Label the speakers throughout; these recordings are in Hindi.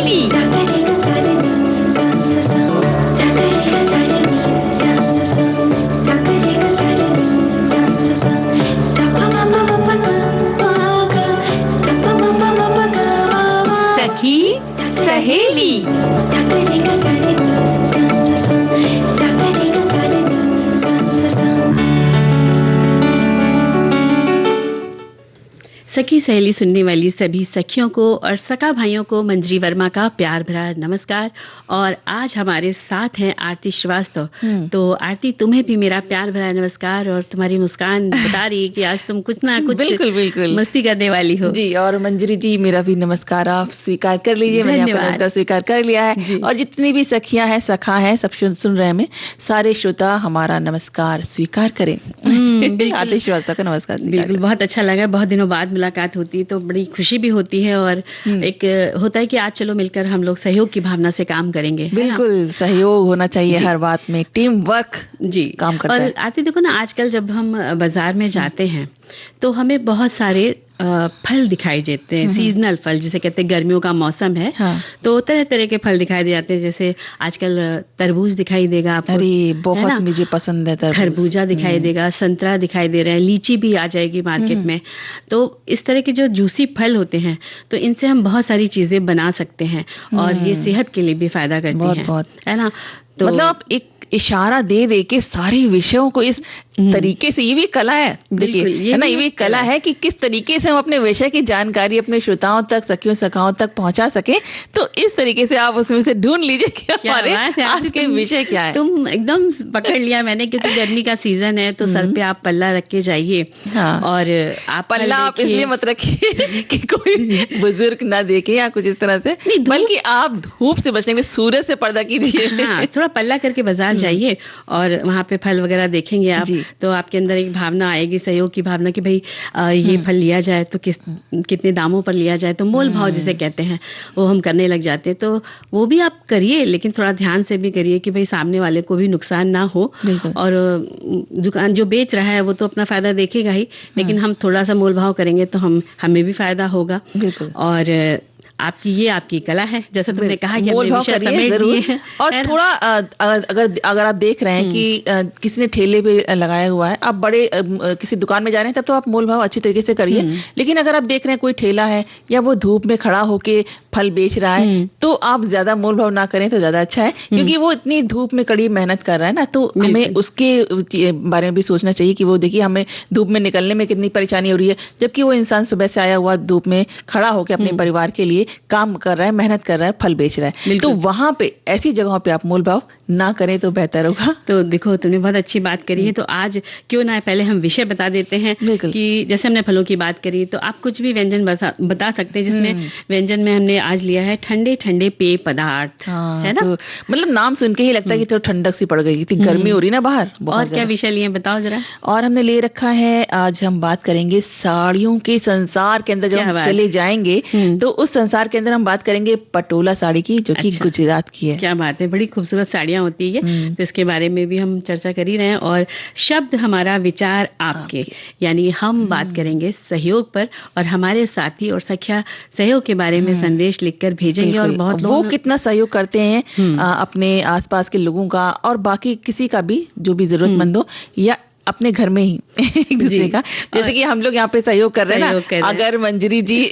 Speaker 1: सहेली। सखी सहेली। सखी सहेली सुनने वाली सभी सखियों को और सखा भाइयों को मंजरी वर्मा का प्यार भरा नमस्कार। और आज हमारे साथ हैं आरती श्रीवास्तव। तो आरती, तुम्हें भी मेरा प्यार भरा नमस्कार। और तुम्हारी मुस्कान बता रही है कि आज तुम कुछ ना कुछ बिल्कुल मस्ती करने वाली हो
Speaker 2: जी। और मंजरी जी, मेरा भी नमस्कार आप स्वीकार कर लीजिए। मैंने आपका नमस्कार स्वीकार कर लिया है। और जितनी भी सखियां हैं, सखा हैं, सब सुन रहे हैं, हमें सारे श्रोता हमारा नमस्कार स्वीकार करें। आरती श्रीवास्तव का नमस्कार।
Speaker 1: बिल्कुल, बहुत अच्छा लगा। बहुत दिनों बाद मुलाकात होती है तो बड़ी खुशी भी होती है। और एक होता है कि आज चलो मिलकर हम लोग सहयोग की भावना से काम करेंगे।
Speaker 2: बिल्कुल, सहयोग होना चाहिए हर बात में, टीम वर्क
Speaker 1: जी
Speaker 2: काम करता है।
Speaker 1: और आरती, देखो ना, आजकल जब हम बाजार में जाते हैं तो हमें बहुत सारे फल दिखाई देते हैं, सीजनल फल जिसे कहते हैं। गर्मियों का मौसम है तो तरह तरह के फल दिखाई दे जाते हैं। जैसे आजकल तरबूज दिखाई देगा आपको।
Speaker 2: अरे बहुत मुझे पसंद है तरबूज।
Speaker 1: खरबूजा दिखाई देगा, संतरा दिखाई दे रहा है, लीची भी आ जाएगी मार्केट में। तो इस तरह के जो जूसी फल होते हैं तो इनसे हम बहुत सारी चीजें बना सकते हैं और ये सेहत के लिए भी फायदा करती है, है ना।
Speaker 2: तो मतलब एक इशारा दे दे के सारे विषयों को इस तरीके से, ये भी कला है, देखिए, है ना, ये भी कला है कि किस तरीके से हम अपने विषय की जानकारी अपने श्रोताओं तक, सखियों सखाओं तक पहुंचा सके। तो इस तरीके से आप उसमें से ढूंढ लीजिए कि हमारे आज के विषय क्या है।
Speaker 1: तुम एकदम पकड़ लिया मैंने, क्योंकि गर्मी का सीजन है तो सर पे आप पल्ला रख के जाइए। और आप
Speaker 2: पल्ला आप इसलिए मत रखिए कि कोई बुजुर्ग ना देखे या कुछ इस तरह से, बल्कि आप धूप से बचने के लिए सूरज से पर्दा कीजिए।
Speaker 1: थोड़ा पल्ला करके बाजार जाइए और वहां पे फल वगैरह देखेंगे आप, तो आपके अंदर एक भावना आएगी, सहयोग की भावना कि भाई ये फल लिया जाए तो कितने दामों पर लिया जाए। तो मोल भाव जिसे कहते हैं वो हम करने लग जाते हैं। तो वो भी आप करिए, लेकिन थोड़ा ध्यान से भी करिए कि भाई सामने वाले को भी नुकसान ना हो। और दुकान जो बेच रहा है वो तो अपना फायदा देखेगा ही, लेकिन हम थोड़ा सा मोल भाव करेंगे तो हमें भी फायदा होगा। और आपकी कला है, जैसा तुमने कहा कि हमने विषय समेट दिए हैं।
Speaker 2: और थोड़ा अगर आप देख रहे हैं कि किसी ने ठेले पे लगाया हुआ है, आप बड़े किसी दुकान में जा रहे हैं तब तो आप मोल भाव अच्छी तरीके से करिए। लेकिन अगर आप देख रहे हैं कोई ठेला है या वो धूप में खड़ा होके फल बेच रहा है तो आप ज्यादा मोल भाव ना करें तो ज्यादा अच्छा है, क्योंकि वो इतनी धूप में कड़ी मेहनत कर रहा है ना। तो हमें उसके बारे में भी सोचना चाहिए कि वो देखिए हमें धूप में निकलने में कितनी परेशानी हो रही है, जबकि वो इंसान सुबह से आया हुआ धूप में खड़ा होकर अपने परिवार के लिए काम कर रहा है, मेहनत कर रहा है, फल बेच रहा है। तो वहां पे ऐसी जगहों पे आप मोल भाव ना करें तो बेहतर होगा।
Speaker 1: तो देखो, तुमने बहुत अच्छी बात करी है। तो आज क्यों ना पहले हम विषय बता देते हैं कि जैसे हमने फलों की बात करी तो आप कुछ भी व्यंजन बता सकते हैं, जिसमें व्यंजन में हमने आज लिया है ठंडे ठंडे पेय पदार्थ, है ना।
Speaker 2: तो मतलब नाम सुन के ही लगता है कि तो ठंडक सी पड़ गई, इतनी गर्मी हो रही ना बाहर।
Speaker 1: और क्या विषय लिए बताओ जरा।
Speaker 2: और हमने ले रखा है, आज हम बात करेंगे साड़ियों के संसार के अंदर। जब हम चले जाएंगे तो उस संसार के अंदर हम बात करेंगे पटोला साड़ी की, जो कि गुजरात की है।
Speaker 1: क्या बात है, बड़ी खूबसूरत साड़ियां होती है। तो इसके बारे में भी हम चर्चा कर ही रहे हैं। और शब्द हमारा, विचार आपके, यानी हम बात करेंगे सहयोग पर। और हमारे साथी और सखिया सहयोग के बारे में संदेश लिखकर भेजेंगे। और बहुत लोग
Speaker 2: वो कितना सहयोग करते हैं अपने आसपास के लोगों का और बाकी किसी का भी, जो भी जरूरतमंद हो, या अपने घर में ही एक दूसरे का। जैसे कि हम लोग यहाँ पे सहयोग कर रहे हैं ना। अगर मंजरी जी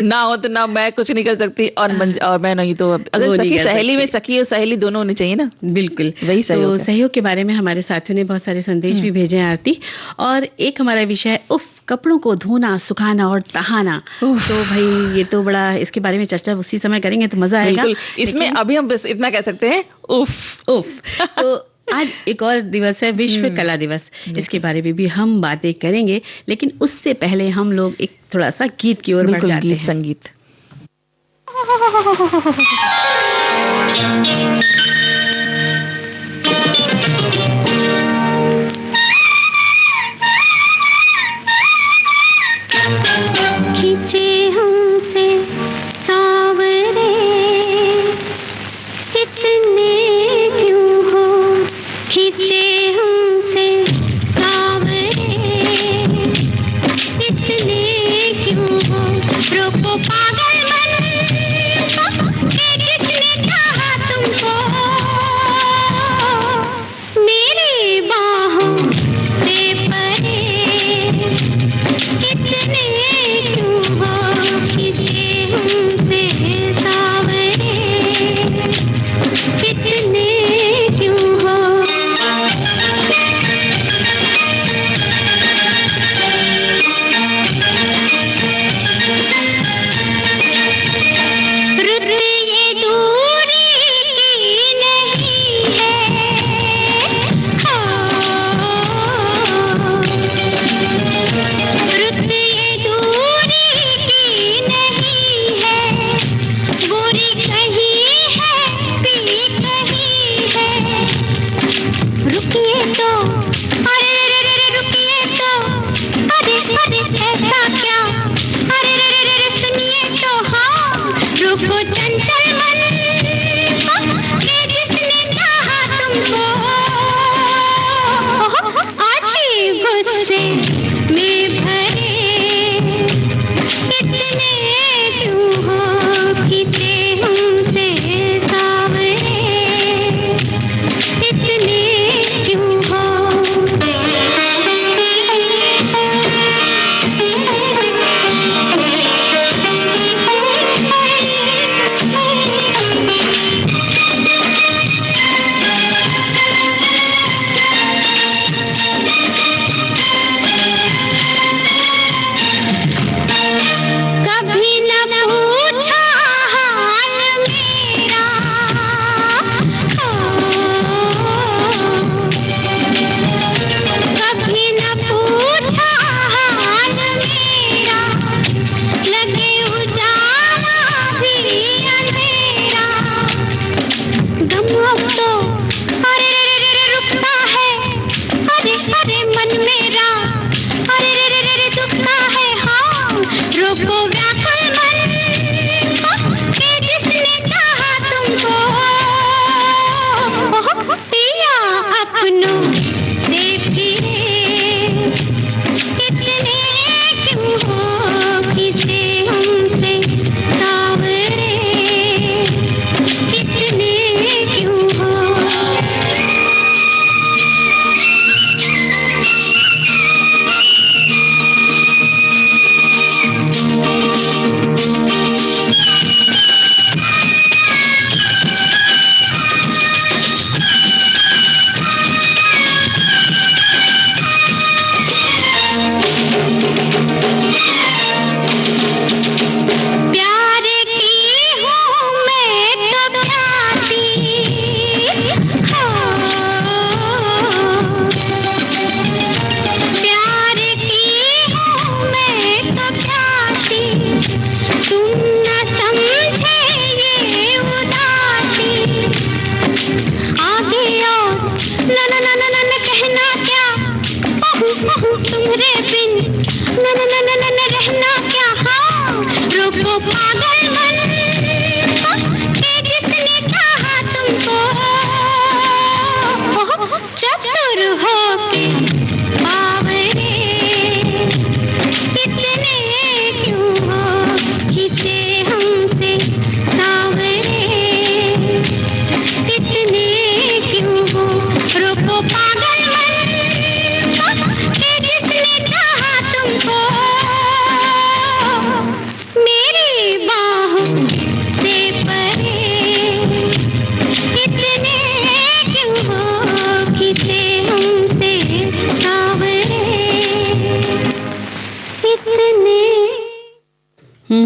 Speaker 2: ना हो तो ना मैं कुछ नहीं कर सकती, और मैं नहीं तो अगर सखी सहेली में सखी और सहेली दोनों होनी चाहिए ना।
Speaker 1: बिल्कुल,
Speaker 2: वही सहयोग।
Speaker 1: तो सहयोग के बारे में हमारे साथियों ने बहुत सारे संदेश भी भेजे हैं आरती। और एक हमारा विषय है उफ, कपड़ों को धोना, सुखाना और तहाना। तो भाई ये तो बड़ा, इसके बारे में चर्चा उसी समय करेंगे तो मजा आएगा।
Speaker 2: इसमें अभी हम बस इतना कह सकते हैं, उफ
Speaker 1: उफ। तो आज एक और दिवस है, विश्व कला दिवस। इसके बारे में भी हम बातें करेंगे, लेकिन उससे पहले हम लोग एक थोड़ा सा गीत की ओर बढ़ जाते हैं।
Speaker 2: संगीत।
Speaker 3: खींचे हमसे सावरे इतने क्यों हो, खींचे हमसे सावरे इतने क्यों हो, रोको पागल मन को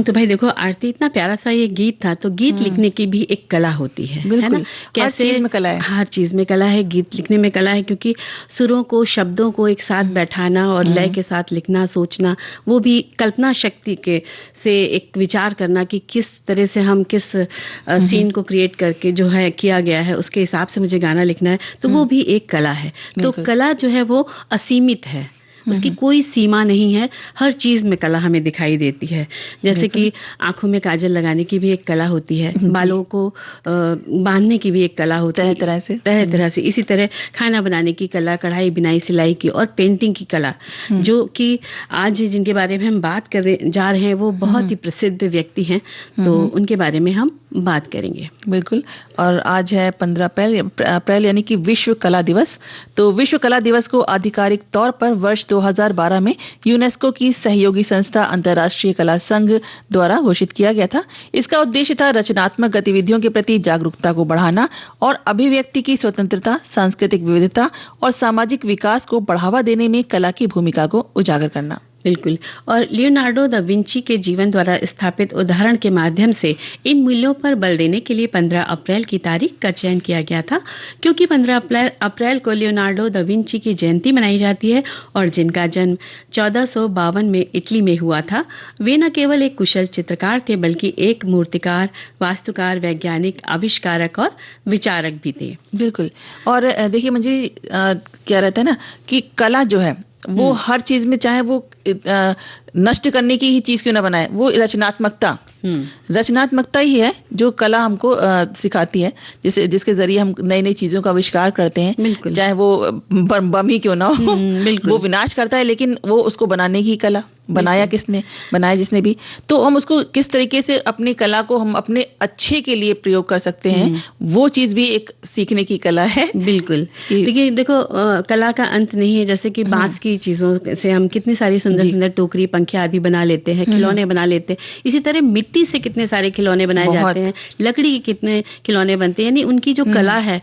Speaker 1: तो भाई देखो आरती, इतना प्यारा सा ये गीत था, तो गीत लिखने की भी एक कला होती है ना?
Speaker 2: हर चीज में कला है।
Speaker 1: हर चीज में कला है, गीत लिखने में कला है, क्योंकि सुरों को, शब्दों को एक साथ बैठाना और लय के साथ लिखना, सोचना, वो भी कल्पना शक्ति के से एक विचार करना कि किस तरह से हम किस सीन को क्रिएट करके जो है किया गया है, उसके हिसाब से मुझे गाना लिखना है, तो वो भी एक कला है। तो कला जो है वो असीमित है, उसकी कोई सीमा नहीं है, हर चीज में कला हमें दिखाई देती है। जैसे कि आंखों में काजल लगाने की भी एक कला होती है, बालों को बांधने की भी एक कला होती है, तरह तरह से। इसी तरह खाना बनाने की कला, कढ़ाई बिनाई सिलाई की, और पेंटिंग की कला, जो कि आज जिनके बारे में हम बात कर जा रहे हैं वो बहुत ही प्रसिद्ध व्यक्ति हैं, तो उनके बारे में हम बात करेंगे।
Speaker 2: बिल्कुल। और आज है 15 अप्रैल यानी कि विश्व कला दिवस। तो विश्व कला दिवस को आधिकारिक तौर पर वर्ष 2012 में यूनेस्को की सहयोगी संस्था अंतर्राष्ट्रीय कला संघ द्वारा घोषित किया गया था। इसका उद्देश्य था रचनात्मक गतिविधियों के प्रति जागरूकता को बढ़ाना और अभिव्यक्ति की स्वतंत्रता, सांस्कृतिक विविधता और सामाजिक विकास को बढ़ावा देने में कला की भूमिका को उजागर करना।
Speaker 1: बिल्कुल। और लियोनार्डो दा विंची के जीवन द्वारा स्थापित उदाहरण के माध्यम से इन मूल्यों पर बल देने के लिए 15 अप्रैल की तारीख का चयन किया गया था, क्योंकि 15 अप्रैल को लियोनार्डो दा विंची की जयंती मनाई जाती है, और जिनका जन्म 1452 में इटली में हुआ था। वे न केवल एक कुशल चित्रकार थे, बल्कि एक मूर्तिकार, वास्तुकार, वैज्ञानिक, आविष्कारक और विचारक भी थे।
Speaker 2: बिल्कुल। और देखिए मुझे क्या रहता है ना कि कला जो है वो हर चीज में, चाहे वो नष्ट करने की ही चीज क्यों ना बनाए, वो रचनात्मकता ही है जो कला हमको सिखाती है, जिसके जरिए हम नई नई चीजों का आविष्कार करते हैं। चाहे वो बम ही क्यों ना हो, वो विनाश करता है, लेकिन वो उसको बनाने की कला, बनाया किसने, बनाया जिसने भी, तो हम उसको किस तरीके से अपनी कला को हम अपने अच्छे के लिए प्रयोग कर सकते हैं, वो चीज भी एक सीखने की कला है।
Speaker 1: बिल्कुल। देखिए देखो, कला का अंत नहीं है। जैसे कि बांस की चीजों से हम कितनी सारी सुंदर सुंदर टोकरी, पंखे आदि बना लेते हैं, खिलौने बना लेते हैं। इसी तरह मिट्टी से कितने सारे खिलौने बनाए जाते हैं, लकड़ी के कितने खिलौने बनते हैं। यानी उनकी जो कला है,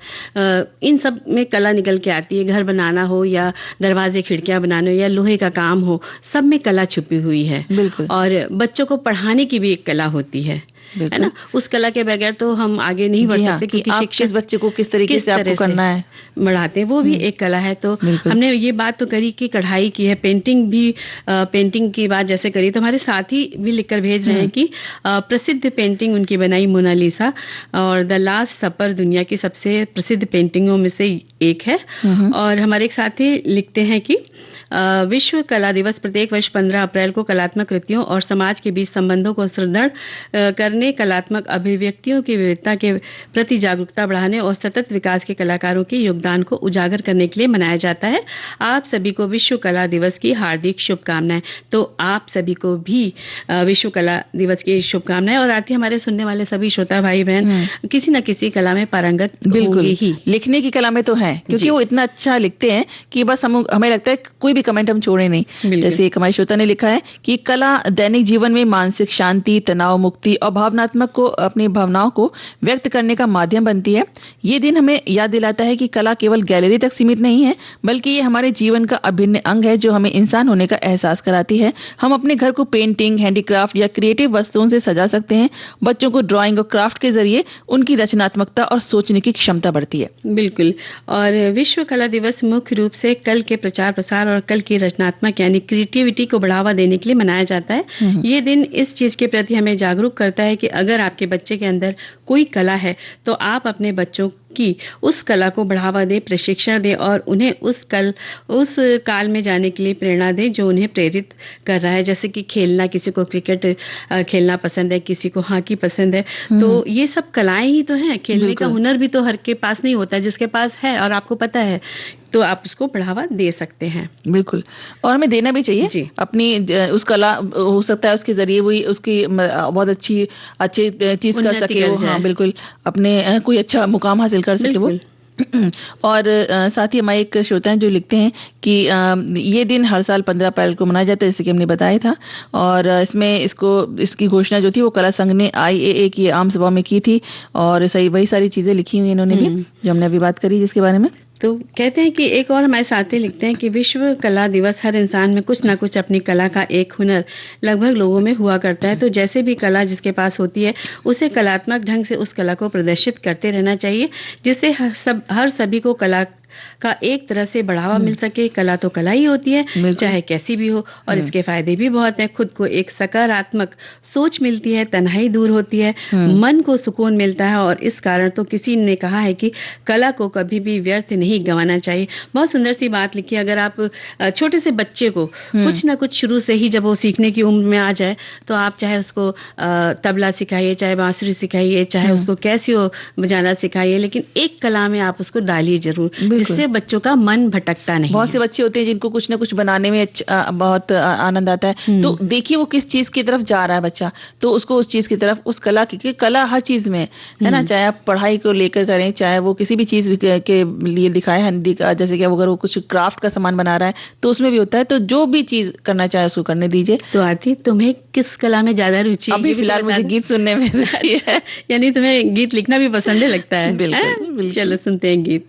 Speaker 1: इन सब में कला निकल के आती है। घर बनाना हो या दरवाजे खिड़कियां बनाना हो या लोहे का काम हो, सब में कला छुपी हुई है। और बच्चों को पढ़ाने की भी एक कला होती है ना? उस कला के बगैर तो हम आगे नहीं बढ़ सकते, क्योंकि शिक्षक
Speaker 2: बच्चे को किस तरीके से आपको करना है,
Speaker 1: बढ़ाते हैं, वो भी एक कला है। तो हमने ये बात तो करी कि कढ़ाई की है, पेंटिंग भी, पेंटिंग की बात जैसे करी, तो हमारे साथी भी लिखकर भेज रहे हैं कि प्रसिद्ध पेंटिंग उनकी बनाई मोनालिसा और द लास्ट सपर दुनिया की सबसे प्रसिद्ध पेंटिंगों में से एक है। और हमारे एक साथी लिखते हैं कि विश्व कला दिवस प्रत्येक वर्ष 15 अप्रैल को कलात्मक कृतियों और समाज के बीच संबंधों को सुदृढ़ करने, कलात्मक अभिव्यक्तियों की विविधता के प्रति जागरूकता बढ़ाने और सतत विकास के कलाकारों के योगदान को उजागर करने के लिए मनाया जाता है। आप सभी को विश्व कला दिवस की हार्दिक शुभकामनाएं। तो आप सभी को भी विश्व कला दिवस की शुभकामनाएं। और आरती, हमारे सुनने वाले सभी श्रोता भाई बहन किसी न किसी कला में पारंगत होंगे ही।
Speaker 2: लिखने की कला में तो है, क्योंकि वो इतना अच्छा लिखते हैं कि बस हमें लगता है कोई भी कमेंट हम छोड़े नहीं। जैसे एक हमारे श्रोता ने लिखा है कि कला दैनिक जीवन में मानसिक शांति, तनाव मुक्ति और भावनात्मक को, अपनी भावनाओं को व्यक्त करने का माध्यम बनती है। ये दिन हमें याद दिलाता है कि कला केवल गैलरी तक सीमित नहीं है, बल्कि ये हमारे जीवन का अभिन्न अंग है जो हमें इंसान होने का एहसास कराती है। हम अपने घर को पेंटिंग, हैंडीक्राफ्ट या क्रिएटिव वस्तुओं से सजा सकते हैं। बच्चों को ड्राइंग और क्राफ्ट के जरिए उनकी रचनात्मकता और सोचने की क्षमता बढ़ती है।
Speaker 1: बिल्कुल। और विश्व कला दिवस मुख्य रूप से कल के प्रचार प्रसार और कल की रचनात्मक यानी क्रिएटिविटी को बढ़ावा देने के लिए मनाया जाता है। ये दिन इस चीज के प्रति हमें जागरूक करता है कि अगर आपके बच्चे के अंदर कोई कला है, तो आप अपने बच्चों की उस कला को बढ़ावा दें, प्रशिक्षण दें और उन्हें उस काल में जाने के लिए प्रेरणा दें जो उन्हें प्रेरित कर रहा है। जैसे कि खेलना, किसी को क्रिकेट खेलना पसंद है, किसी को हॉकी पसंद है, तो ये सब कलाएं ही तो हैं। खेलने का हुनर भी तो हर के पास नहीं होता, जिसके पास है और आपको पता है तो आप उसको बढ़ावा दे सकते हैं।
Speaker 2: बिल्कुल। और हमें देना भी चाहिए अपनी उस कला, हो सकता है उसके जरिए वो उसकी बहुत अच्छी चीज कर सके वो। हाँ बिल्कुल, अपने कोई अच्छा मुकाम हासिल कर सके वो। और साथ ही हमारे एक श्रोता हैं जो लिखते हैं कि ये दिन हर साल 15 अप्रैल को मनाया जाता है, जैसे कि हमने बताया था। और इसकी घोषणा जो थी वो कला संघ ने IAA की आम सभा में की थी। और वही सारी चीजें लिखी हुई इन्होंने भी, जो हमने अभी बात करी जिसके बारे में।
Speaker 1: तो कहते हैं कि एक और हमारे साथी लिखते हैं कि विश्व कला दिवस, हर इंसान में कुछ ना कुछ अपनी कला का एक हुनर लगभग लोगों में हुआ करता है। तो जैसे भी कला जिसके पास होती है, उसे कलात्मक ढंग से उस कला को प्रदर्शित करते रहना चाहिए, जिससे हर सभी को कला का एक तरह से बढ़ावा मिल सके। कला तो कला ही होती है, चाहे कैसी भी हो, और इसके फायदे भी बहुत हैं। खुद को एक सकारात्मक सोच मिलती है, तन्हाई दूर होती है, मन को सुकून मिलता है, और इस कारण तो किसी ने कहा है कि कला को कभी भी व्यर्थ नहीं गंवाना चाहिए। बहुत सुंदर सी बात लिखी। अगर आप छोटे से बच्चे को कुछ ना कुछ शुरू से ही, जब वो सीखने की उम्र में आ जाए, तो आप चाहे उसको तबला सिखाइए, चाहे बांसुरी सिखाइए, चाहे उसको कैसियो बजाना सिखाइए, लेकिन एक कला में आप उसको डालिए जरूर, जिससे बच्चों का मन भटकता नहीं।
Speaker 2: बहुत से बच्चे होते हैं जिनको कुछ ना कुछ बनाने में बहुत आनंद आता है। तो देखिए वो किस चीज की तरफ जा रहा है बच्चा, तो उसको उस चीज की तरफ, उस कला की, कला हर चीज में है ना, चाहे आप पढ़ाई को लेकर करें, चाहे वो किसी भी चीज के लिए दिखाए, जैसे कि अगर वो कुछ क्राफ्ट का सामान बना रहा है तो उसमें भी होता है। तो जो भी चीज करना चाहे उसको करने दीजिए।
Speaker 1: तो आरती, तुम्हें किस कला में ज्यादा रुचि है?
Speaker 2: अभी फिलहाल मुझे गीत सुनने में रुचि है।
Speaker 1: यानी तुम्हें गीत लिखना भी पसंद है, लगता है।
Speaker 2: बिल्कुल।
Speaker 1: चलो सुनते हैं गीत।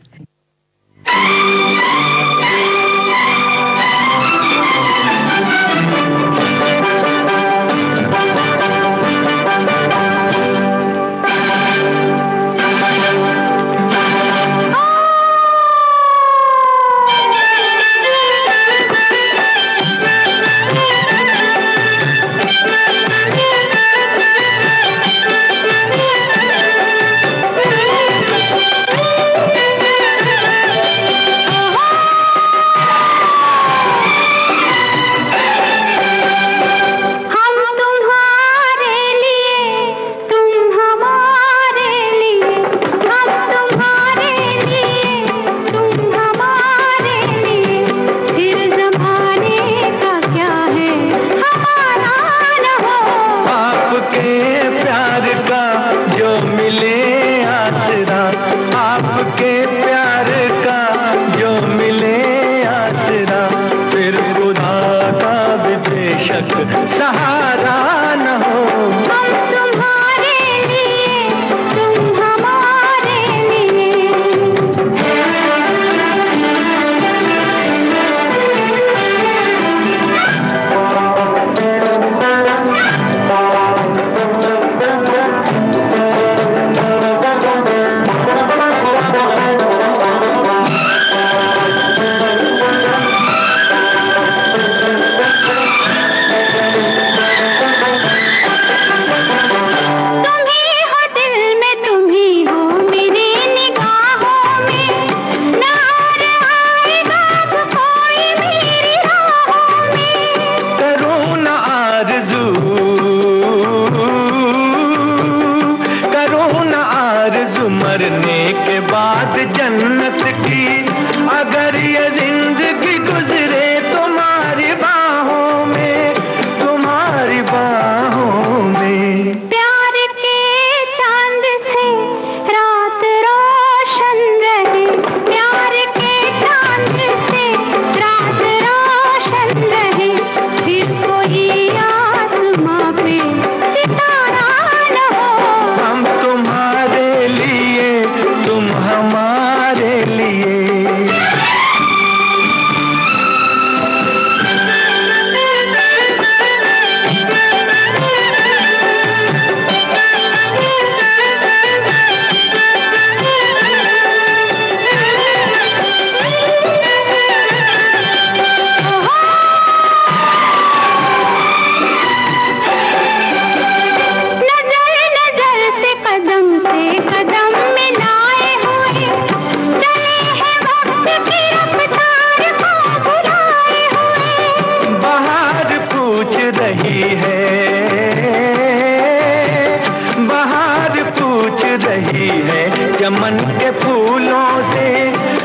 Speaker 4: चमन के फूलों से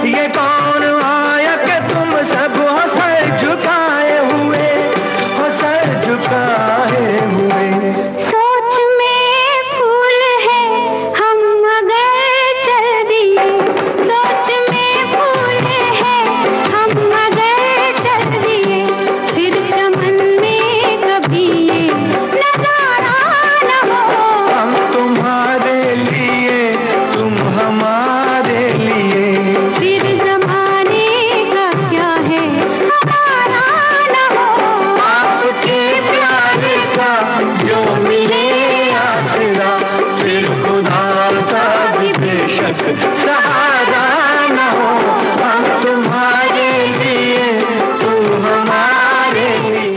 Speaker 4: ये कौन आया कि तुम सब हो सर झुकाए हुए, हो सर झुकाए हुए।
Speaker 3: सोच में फूल है हम अगर चल दिए, सोच में फूल है हम अगर चल दिए, फिर चमन में कभी ये नजारा न हो।
Speaker 4: हम तुम्हारे लिए तुम हमारे लिए,
Speaker 3: फिर
Speaker 4: तक सहारा न हो, हम तुम्हारे लिए, तुम हमारे लिए।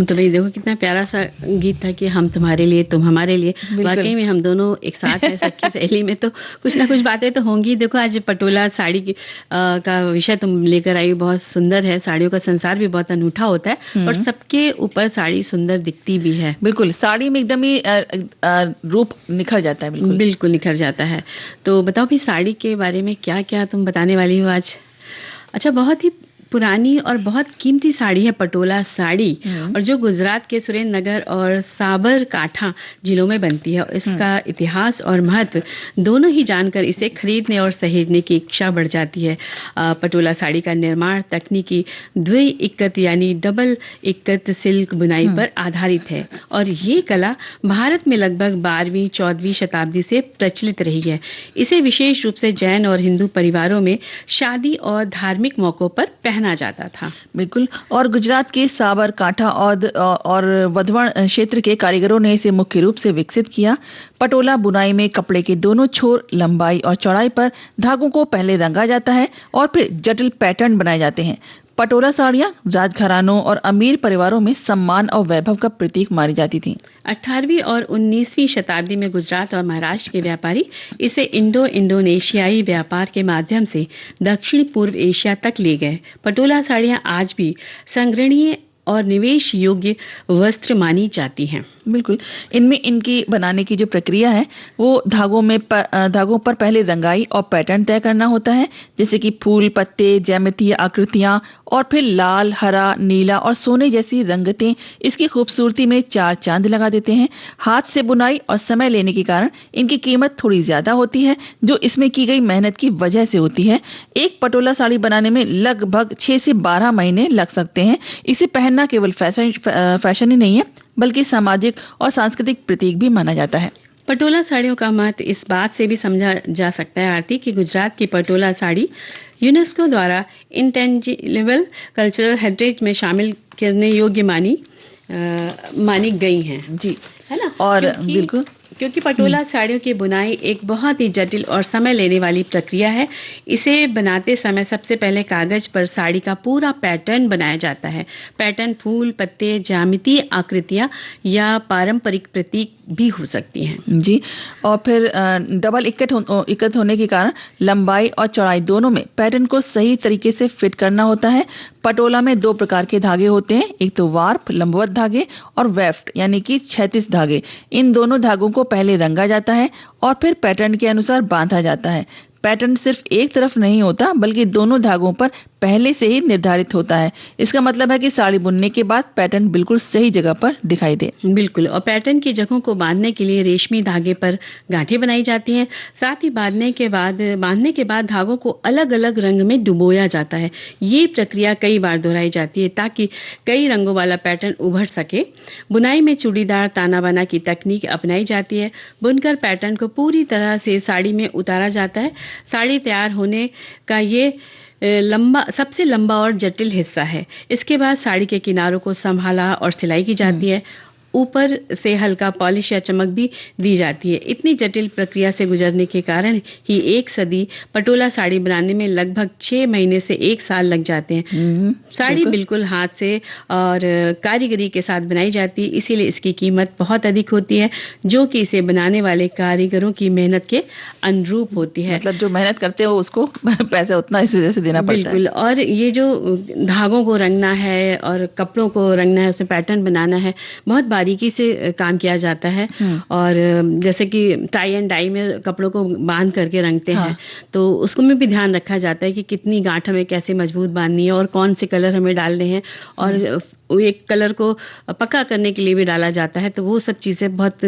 Speaker 1: तो भाई देखो कितना प्यारा सा गीत था कि हम तुम्हारे लिए तुम हमारे लिए। वाकई में हम दोनों एक साथ हैं, सखी सहेली में तो कुछ ना कुछ बातें तो होंगी। देखो आज पटोला साड़ी का विषय तुम लेकर आई, बहुत सुंदर है। साड़ियों का संसार भी बहुत अनूठा होता है और सबके ऊपर साड़ी सुंदर दिखती भी है।
Speaker 2: बिल्कुल, साड़ी में एकदम ही रूप निखर जाता है। बिल्कुल
Speaker 1: बिल्कुल निखर जाता है। तो बताओ भी साड़ी के बारे में क्या क्या तुम बताने वाली हो आज? अच्छा, बहुत ही पुरानी और बहुत कीमती साड़ी है पटोला साड़ी, और जो गुजरात के सुरेंद्रनगर और साबरकांठा जिलों में बनती है। इसका इतिहास और महत्व दोनों ही जानकर इसे खरीदने और सहेजने की इच्छा बढ़ जाती है। पटोला साड़ी का निर्माण तकनीकी द्वि इक्कत यानी डबल इक्कत सिल्क बुनाई पर आधारित है और ये कला भारत में लगभग 12वीं-14वीं शताब्दी से प्रचलित रही है। इसे विशेष रूप से जैन और हिंदू परिवारों में शादी और धार्मिक मौकों पर पहना जाता था।
Speaker 2: बिल्कुल, और गुजरात के साबरकांठा और वधवण क्षेत्र के कारीगरों ने इसे मुख्य रूप से विकसित किया। पटोला बुनाई में कपड़े के दोनों छोर, लंबाई और चौड़ाई पर धागों को पहले रंगा जाता है और फिर जटिल पैटर्न बनाए जाते हैं। पटोला साड़ियां राजघरानों और अमीर परिवारों में सम्मान और वैभव का प्रतीक मानी जाती थीं।
Speaker 1: 18वीं और 19वीं शताब्दी में गुजरात और महाराष्ट्र के व्यापारी इसे इंडोनेशियाई व्यापार के माध्यम से दक्षिण पूर्व एशिया तक ले गए। पटोला साड़ियां आज भी संग्रहणीय और निवेश योग्य वस्त्र मानी जाती हैं।
Speaker 2: बिल्कुल, इनमें इनकी बनाने की जो प्रक्रिया है वो धागों पर पहले रंगाई और पैटर्न तय करना होता है, जैसे कि फूल, पत्ते, ज्यामितीय आकृतियां और फिर लाल, हरा, नीला और सोने जैसी रंगतें इसकी खूबसूरती में चार चांद लगा देते हैं। हाथ से बुनाई और समय लेने के कारण इनकी कीमत थोड़ी ज्यादा होती है, जो इसमें की गई मेहनत की वजह से होती है। एक पटोला साड़ी बनाने में लगभग 6 से 12 महीने लग सकते हैं। इसे पहनना केवल फैशन ही नहीं है, बल्कि सामाजिक और सांस्कृतिक प्रतीक भी माना जाता है।
Speaker 1: पटोला साड़ियों का महत्व इस बात से भी समझा जा सकता है आरती कि गुजरात की पटोला साड़ी यूनेस्को द्वारा इंटेंजिबल कल्चरल हेरिटेज में शामिल करने योग्य मानी गई हैं।
Speaker 2: जी,
Speaker 1: है ना?
Speaker 2: और बिल्कुल,
Speaker 1: क्योंकि पटोला साड़ियों की बुनाई एक बहुत ही जटिल और समय लेने वाली प्रक्रिया है। इसे बनाते समय सबसे पहले कागज पर साड़ी का पूरा पैटर्न बनाया जाता है। पैटर्न फूल, पत्ते, ज्यामितीय आकृतियां या पारंपरिक प्रतीक भी हो सकती हैं।
Speaker 2: जी, और फिर डबल इक्कत होने के कारण लंबाई और चौड़ाई दोनों में पैटर्न को सही तरीके से फिट करना होता है। पटोला में 2 प्रकार के धागे होते हैं, एक तो वार्प लंबवत धागे और वेफ्ट यानी कि क्षैतिज धागे। इन दोनों धागों को पहले रंगा जाता है और फिर पैटर्न के अनुसार बांधा जाता है। पैटर्न सिर्फ एक तरफ नहीं होता, बल्कि दोनों धागों पर पहले से ही निर्धारित होता है। इसका मतलब है कि साड़ी बुनने के बाद पैटर्न बिल्कुल सही जगह पर दिखाई दे।
Speaker 1: बिल्कुल, और पैटर्न की जगहों को बांधने के लिए रेशमी धागे पर गांठें बनाई जाती हैं। साथ ही बांधने के बाद धागों को अलग अलग रंग में डुबोया जाता है। ये प्रक्रिया कई बार दोहराई जाती है ताकि कई रंगों वाला पैटर्न उभर सके। बुनाई में चूड़ीदार ताना बाना की तकनीक अपनाई जाती है। बुनकर पैटर्न को पूरी तरह से साड़ी में उतारा जाता है। साड़ी तैयार होने का ये सबसे लंबा और जटिल हिस्सा है। इसके बाद साड़ी के किनारों को संभाला और सिलाई की जाती है। ऊपर से हल्का पॉलिश या चमक भी दी जाती है। इतनी जटिल प्रक्रिया से गुजरने के कारण ही 1 सदी पटोला साड़ी बनाने में लगभग 6 महीने से 1 साल लग जाते हैं। साड़ी बिल्कुल हाथ से और कारीगरी के साथ बनाई जाती है, इसीलिए इसकी कीमत बहुत अधिक होती है, जो कि इसे बनाने वाले कारीगरों की मेहनत के अनुरूप होती है।
Speaker 2: मतलब जो मेहनत करते हो उसको पैसा उतना इस वजह से देना पड़ता है।
Speaker 1: बिल्कुल, और ये जो धागों को रंगना है और कपड़ों को रंगना है, उसमें पैटर्न बनाना है, बहुत बारीकी से काम किया जाता है। और जैसे कि टाई एंड डाई में कपड़ों को बांध करके रंगते हैं, तो उसको में भी ध्यान रखा जाता है कि कितनी गांठ हमें कैसे मजबूत बांधनी है और कौन से कलर हमें डालने हैं, और एक कलर को पक्का करने के लिए भी डाला जाता है। तो वो सब चीजें बहुत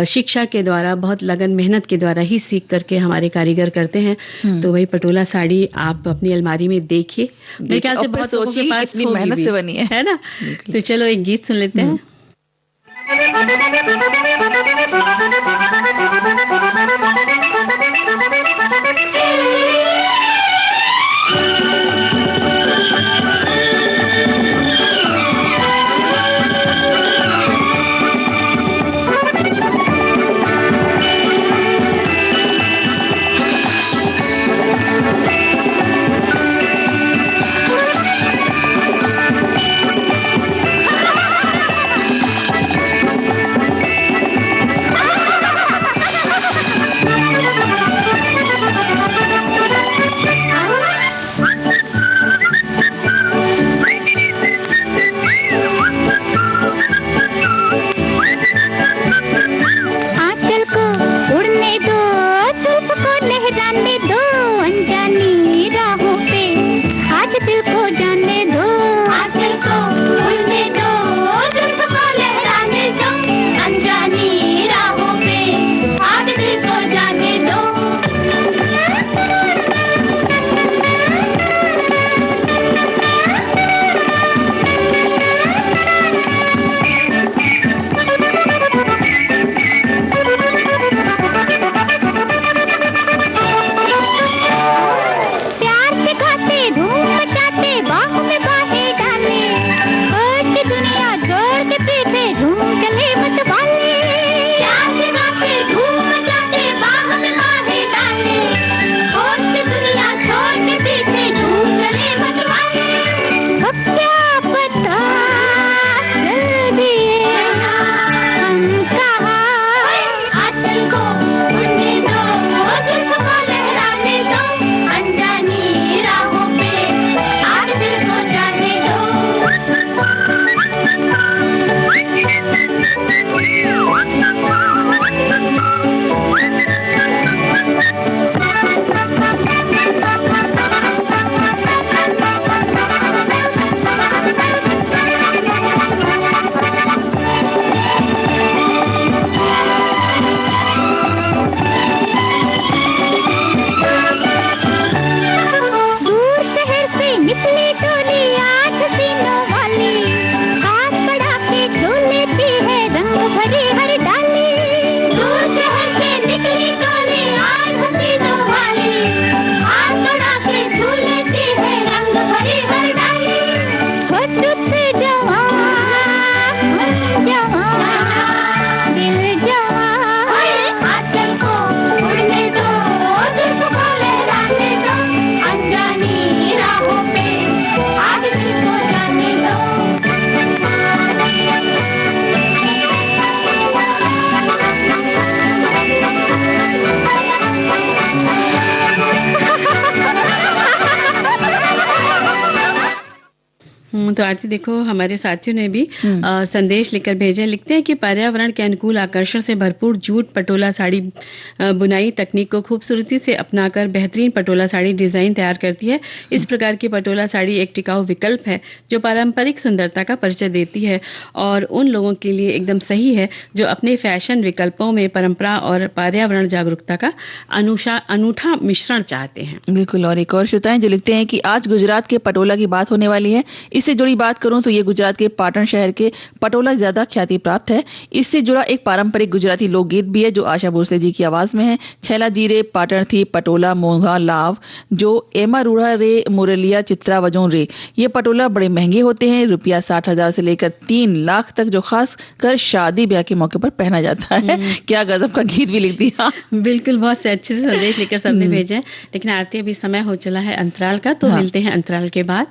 Speaker 1: शिक्षा के द्वारा, बहुत लगन मेहनत के द्वारा ही सीख करके हमारे कारीगर करते हैं। तो वही पटोला साड़ी आप अपनी अलमारी में देखिए, मेरे ख्याल से बहुत लोगों के पास
Speaker 2: मेहनत से बनी है
Speaker 1: ना। तो चलो एक गीत सुन लेते हैं। तो आरती देखो हमारे साथियों ने भी संदेश लिखकर भेजे, लिखते हैं कि पर्यावरण के अनुकूल आकर्षण से भरपूर जूट पटोला साड़ी बुनाई तकनीक को खूबसूरती से अपनाकर बेहतरीन पटोला साड़ी डिजाइन तैयार करती है। इस प्रकार की पटोला साड़ी एक टिकाऊ विकल्प है जो पारंपरिक सुंदरता का परिचय देती है और उन लोगों के लिए एकदम सही है जो अपने फैशन विकल्पों में परंपरा और पर्यावरण जागरूकता का अनूठा मिश्रण चाहते हैं।
Speaker 2: बिल्कुल। और एक और श्रोता है जो लिखते हैं कि आज गुजरात के पटोला की बात होने वाली है। इससे जुड़ी बात करूं तो ये गुजरात के पाटण शहर के पटोला ज्यादा ख्याति प्राप्त है। इससे जुड़ा एक पारंपरिक गुजराती लोकगीत भी है जो आशा भोसले जी की आवाज में है। छैला जी रे पाटण थी पटोला मोंघा लाभ जो एमा रूढ़ा रे मुरलिया चित्रा वजों रे। ये पटोला बड़े महंगे होते हैं, रुपया 60,000 से लेकर 3 लाख तक, जो खास कर शादी ब्याह के मौके पर पहना जाता है। क्या गजब का गीत भी लिख दिया।
Speaker 1: बिल्कुल, बहुत से अच्छे से संदेश लेकर सबने भेजे हैं। लेकिन आरती अभी समय हो चला है अंतराल का, तो मिलते हैं अंतराल के बाद।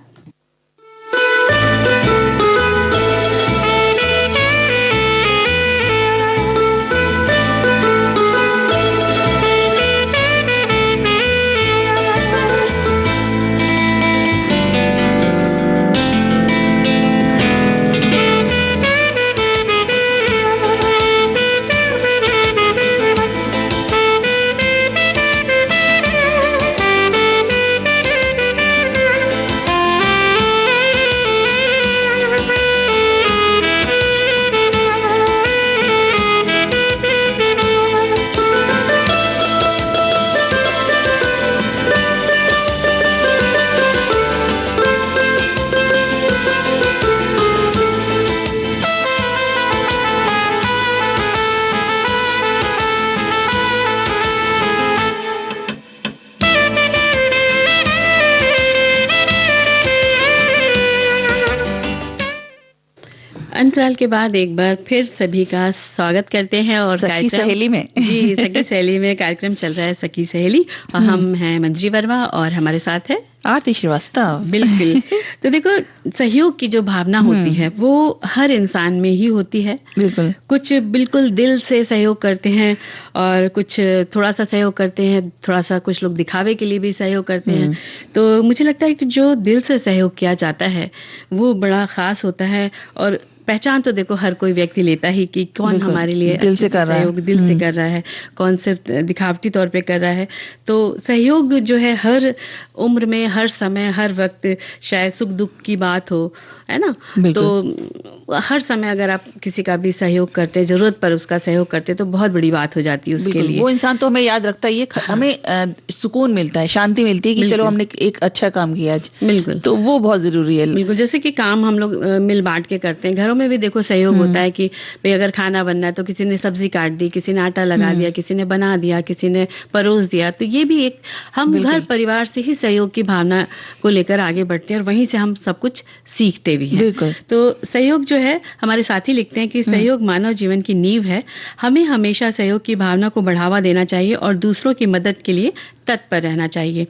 Speaker 1: अंतराल के बाद एक बार फिर सभी का स्वागत करते हैं और
Speaker 2: सखी सहेली में
Speaker 1: जी सखी सहेली में कार्यक्रम चल रहा है सखी सहेली और हम हैं मंजरी वर्मा और हमारे साथ है
Speaker 2: आरती श्रीवास्तव।
Speaker 1: बिल्कुल। तो देखो सहयोग की जो भावना होती है वो हर इंसान में ही होती है।
Speaker 2: बिल्कुल।
Speaker 1: कुछ बिल्कुल दिल से सहयोग करते हैं और कुछ थोड़ा सा सहयोग करते हैं, थोड़ा सा कुछ लोग दिखावे के लिए भी सहयोग करते हैं। तो मुझे लगता है कि जो दिल से सहयोग किया जाता है वो बड़ा खास होता है और पहचान तो देखो हर कोई व्यक्ति लेता ही कि कौन हमारे लिए
Speaker 2: दिल से कर रहा है,
Speaker 1: दिल से कर रहा है, कौन सिर्फ दिखावटी तौर पे कर रहा है। तो सहयोग जो है हर उम्र में, हर समय, हर वक्त, शायद सुख दुख की बात हो, है ना, तो हर समय अगर आप किसी का भी सहयोग करते, जरूरत पर उसका सहयोग करते तो बहुत बड़ी बात हो जाती है उसके लिए।
Speaker 2: वो इंसान तो हमें याद रखता है, ये हमें सुकून मिलता है, शांति मिलती है कि चलो हमने एक अच्छा काम किया आज।
Speaker 1: बिल्कुल,
Speaker 2: तो वो बहुत जरूरी है।
Speaker 1: बिल्कुल, जैसे कि काम हम लोग मिल बांट के करते हैं, घरों में भी देखो सहयोग होता है कि भाई अगर खाना बनना है तो किसी ने सब्जी काट दी, किसी ने आटा लगा दिया, किसी ने बना दिया, किसी ने परोस दिया। तो ये भी एक हम घर परिवार से ही सहयोग की भावना को लेकर आगे बढ़ते हैं और वहीं से हम सब कुछ सीखते भी हैं। तो सहयोग जो है, हमारे साथी लिखते हैं कि सहयोग मानव जीवन की नींव है। हमें हमेशा सहयोग की भावना को बढ़ावा देना चाहिए और दूसरों की मदद के लिए तत्पर रहना चाहिए।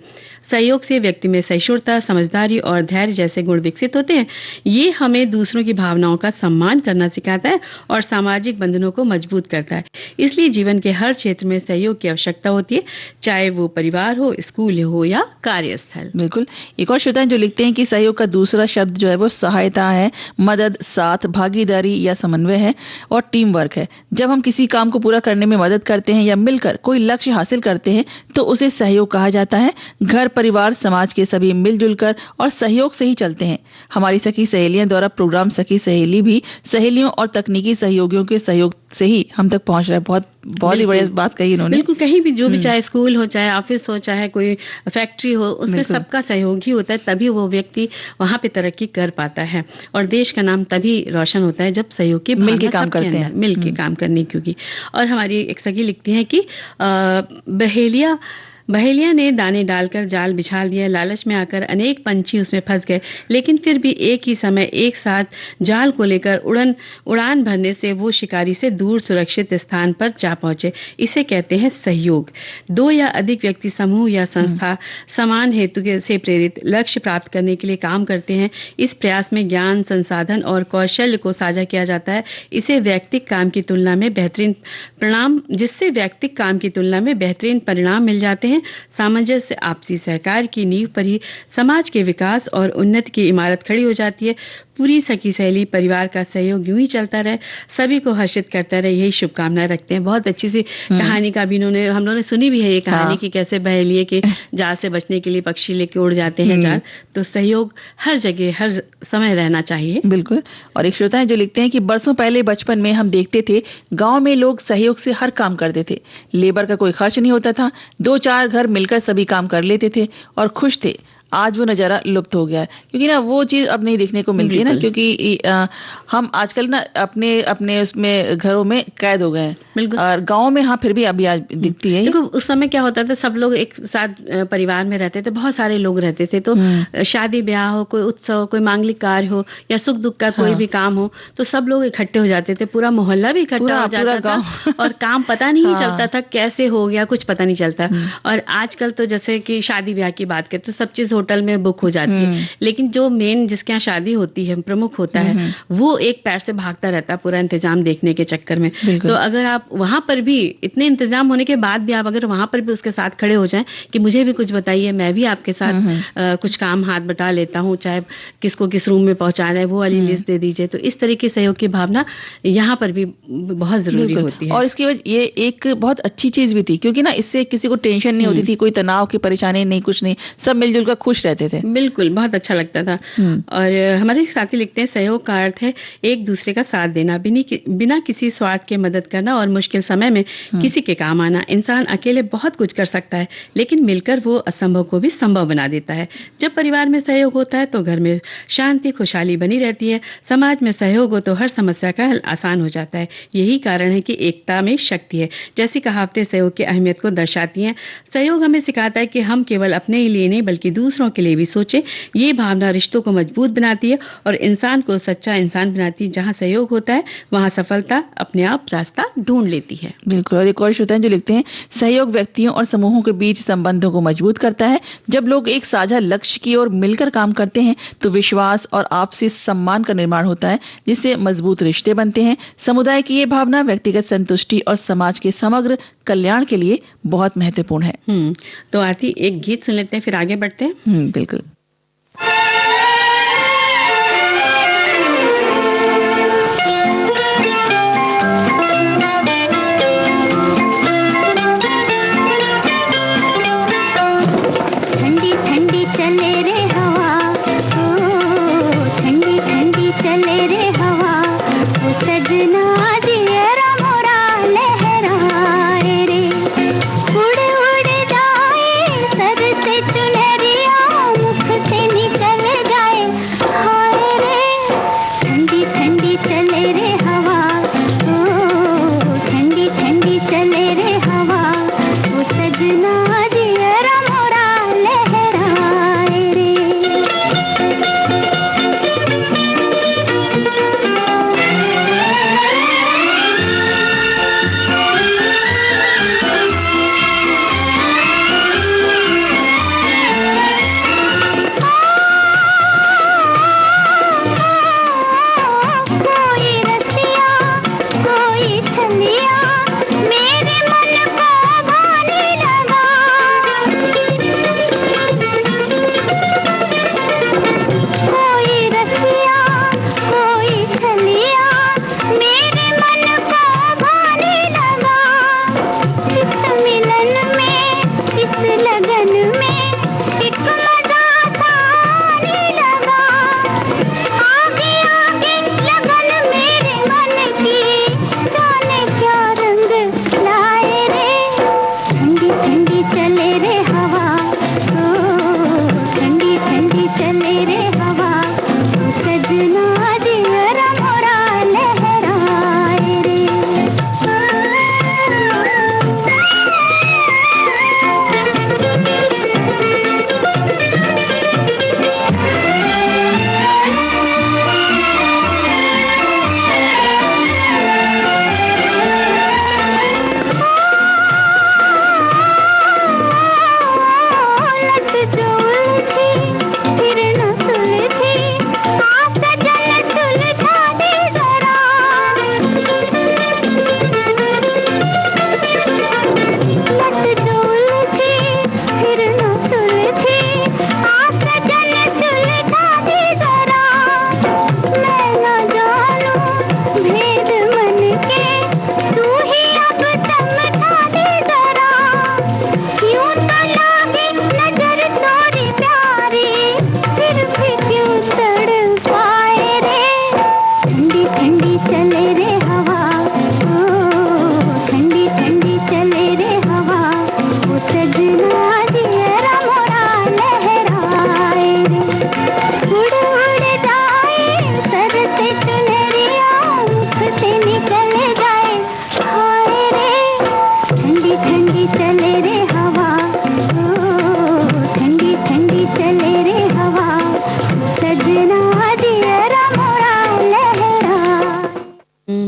Speaker 1: सहयोग से व्यक्ति में सहिष्णुता, समझदारी और धैर्य जैसे गुण विकसित होते हैं। ये हमें दूसरों की भावनाओं का सम्मान करना सिखाता है और सामाजिक बंधनों को मजबूत करता है। इसलिए जीवन के हर क्षेत्र में सहयोग की आवश्यकता होती है, चाहे वो परिवार हो, स्कूल हो या कार्यस्थल।
Speaker 2: बिल्कुल। एक और श्रोता जो लिखते हैं कि सहयोग का दूसरा शब्द जो है वो सहायता है, मदद, साथ, भागीदारी या समन्वय है और टीम वर्क है। जब हम किसी काम को पूरा करने में मदद करते हैं या मिलकर कोई लक्ष्य हासिल करते हैं तो उसे सहयोग कहा जाता है। घर परिवार समाज के सभी मिलजुल कर और सहयोग से ही चलते हैं। हमारी सखी सहेलियां द्वारा प्रोग्राम सखी सहेली भी सहेलियों और तकनीकी सहयोगियों के सहयोग से ही हम तक पहुंच रहा है। बहुत ही बढ़िया बात कही इन्होंने।
Speaker 1: बिल्कुल, कहीं भी जो भी, चाहे स्कूल हो, चाहे ऑफिस हो, चाहे कोई फैक्ट्री हो, उसमें सबका सहयोग ही होता है, तभी वो व्यक्ति वहां पे तरक्की कर पाता है और देश का नाम तभी रोशन होता है जब सहयोग की
Speaker 2: मिलके काम करते हैं,
Speaker 1: मिलके काम करने क्योंकि। और हमारी एक सखी लिखती है कि बहेलिया ने दाने डालकर जाल बिछा दिया, लालच में आकर अनेक पंछी उसमें फंस गए, लेकिन फिर भी एक ही समय एक साथ जाल को लेकर उड़ान भरने से वो शिकारी से दूर सुरक्षित स्थान पर जा पहुंचे। इसे कहते हैं सहयोग। दो या अधिक व्यक्ति, समूह या संस्था समान हेतु से प्रेरित लक्ष्य प्राप्त करने के लिए काम करते हैं। इस प्रयास में ज्ञान, संसाधन और कौशल्य को साझा किया जाता है। जिससे व्यक्तिगत काम की तुलना में बेहतरीन परिणाम मिल जाते हैं हैं, सामंजस्य आपसी सहकार की नींव पर ही समाज के विकास और उन्नति की इमारत खड़ी हो जाती है। पूरी सखी सहेली परिवार का सहयोग यूं ही चलता रहे, सभी को हर्षित करता रहे, यही शुभकामनाएं रखते हैं। बहुत अच्छी सी कहानी का भी हम लोगों ने सुनी भी है ये कहानी कि कैसे बहेलिए के जाल से बचने के लिए पक्षी लेके उड़ जाते हैं जाल। तो सहयोग हर जगह हर समय रहना चाहिए।
Speaker 2: बिल्कुल। और एक श्रोता है जो लिखते हैं कि बरसों पहले बचपन में हम देखते थे गांव में लोग सहयोग से हर काम करते थे, लेबर का कोई खर्च नहीं होता था, 2-4 घर मिलकर सभी काम कर लेते थे और खुश थे। आज वो नजारा लुप्त हो गया है, क्योंकि ना वो चीज अब नहीं देखने को मिलती है ना, क्योंकि हम आजकल ना अपने अपने उसमें घरों में कैद हो गए हैं। और गाँव में हाँ फिर भी अभी आज दिखती है।
Speaker 1: देखो उस समय क्या होता था, सब लोग एक साथ परिवार में रहते थे, बहुत सारे लोग रहते थे, तो शादी ब्याह हो, कोई उत्सव, कोई मांगलिक कार्य हो या सुख दुख का कोई भी काम हो, तो सब लोग इकट्ठे हो जाते थे, पूरा मोहल्ला भी इकट्ठा हो जाता था और काम पता नहीं चलता था कैसे हो गया, कुछ पता नहीं चलता। और आजकल तो जैसे कि शादी ब्याह की बात करें तो सब चीज होटल में बुक हो जाती है, लेकिन जो मेन जिसके यहाँ शादी होती है, प्रमुख होता है, वो एक पैर से भागता रहता है पूरा इंतजाम देखने के चक्कर में। तो अगर आप वहां पर भी इतने इंतजाम होने के बाद भी आप अगर वहां पर भी उसके साथ खड़े हो जाएं कि मुझे भी कुछ बताइए, मैं भी आपके साथ कुछ काम हाथ बटा लेता हूँ, चाहे किसको किस रूम में पहुंचाना है वो वाली लिस्ट दे दीजिए, तो इस तरीके से सहयोग की भावना यहाँ पर भी बहुत जरूरी होती है।
Speaker 2: और इसकी वजह ये एक बहुत अच्छी चीज भी थी, क्योंकि ना इससे किसी को टेंशन नहीं होती थी, कोई तनाव की परेशानी नहीं, कुछ नहीं, सब मिलजुल कर खुश रहते थे।
Speaker 1: बिल्कुल, बहुत अच्छा लगता था। और हमारे साथी लिखते हैं, सहयोग का अर्थ है एक दूसरे का साथ देना, बिना किसी स्वार्थ के मदद करना और मुश्किल समय में किसी के काम आना। इंसान अकेले बहुत कुछ कर सकता है, लेकिन मिलकर वो असंभव को भी संभव बना देता है। जब परिवार में सहयोग होता है तो घर में शांति खुशहाली बनी रहती है। समाज में सहयोग हो तो हर समस्या का हल आसान हो जाता है। यही कारण है कि एकता में शक्ति है। जैसी कहावतें सहयोग की अहमियत को दर्शाती हैं। सहयोग हमें सिखाता है कि हम केवल अपने ही लिए नहीं बल्कि दूसरों के लिए भी सोचे। ये भावना रिश्तों को मजबूत बनाती है और इंसान को सच्चा इंसान बनाती है। जहां सहयोग होता है वहां सफलता अपने आप रास्ता ढूंढ लेती है।
Speaker 2: बिल्कुल। और एक और श्रोता जो लिखते हैं, सहयोग व्यक्तियों और समूहों के बीच संबंधों को मजबूत करता है। जब लोग एक साझा लक्ष्य की ओर मिलकर काम करते हैं तो विश्वास और आपसी सम्मान का निर्माण होता है, जिससे मजबूत रिश्ते बनते हैं। समुदाय की ये भावना व्यक्तिगत संतुष्टि और समाज के समग्र कल्याण के लिए बहुत महत्वपूर्ण है।
Speaker 1: तो आरती एक गीत सुन लेते हैं, फिर आगे बढ़ते हैं।
Speaker 2: बिल्कुल।
Speaker 3: सजना जियरा मोरा लहराए रे।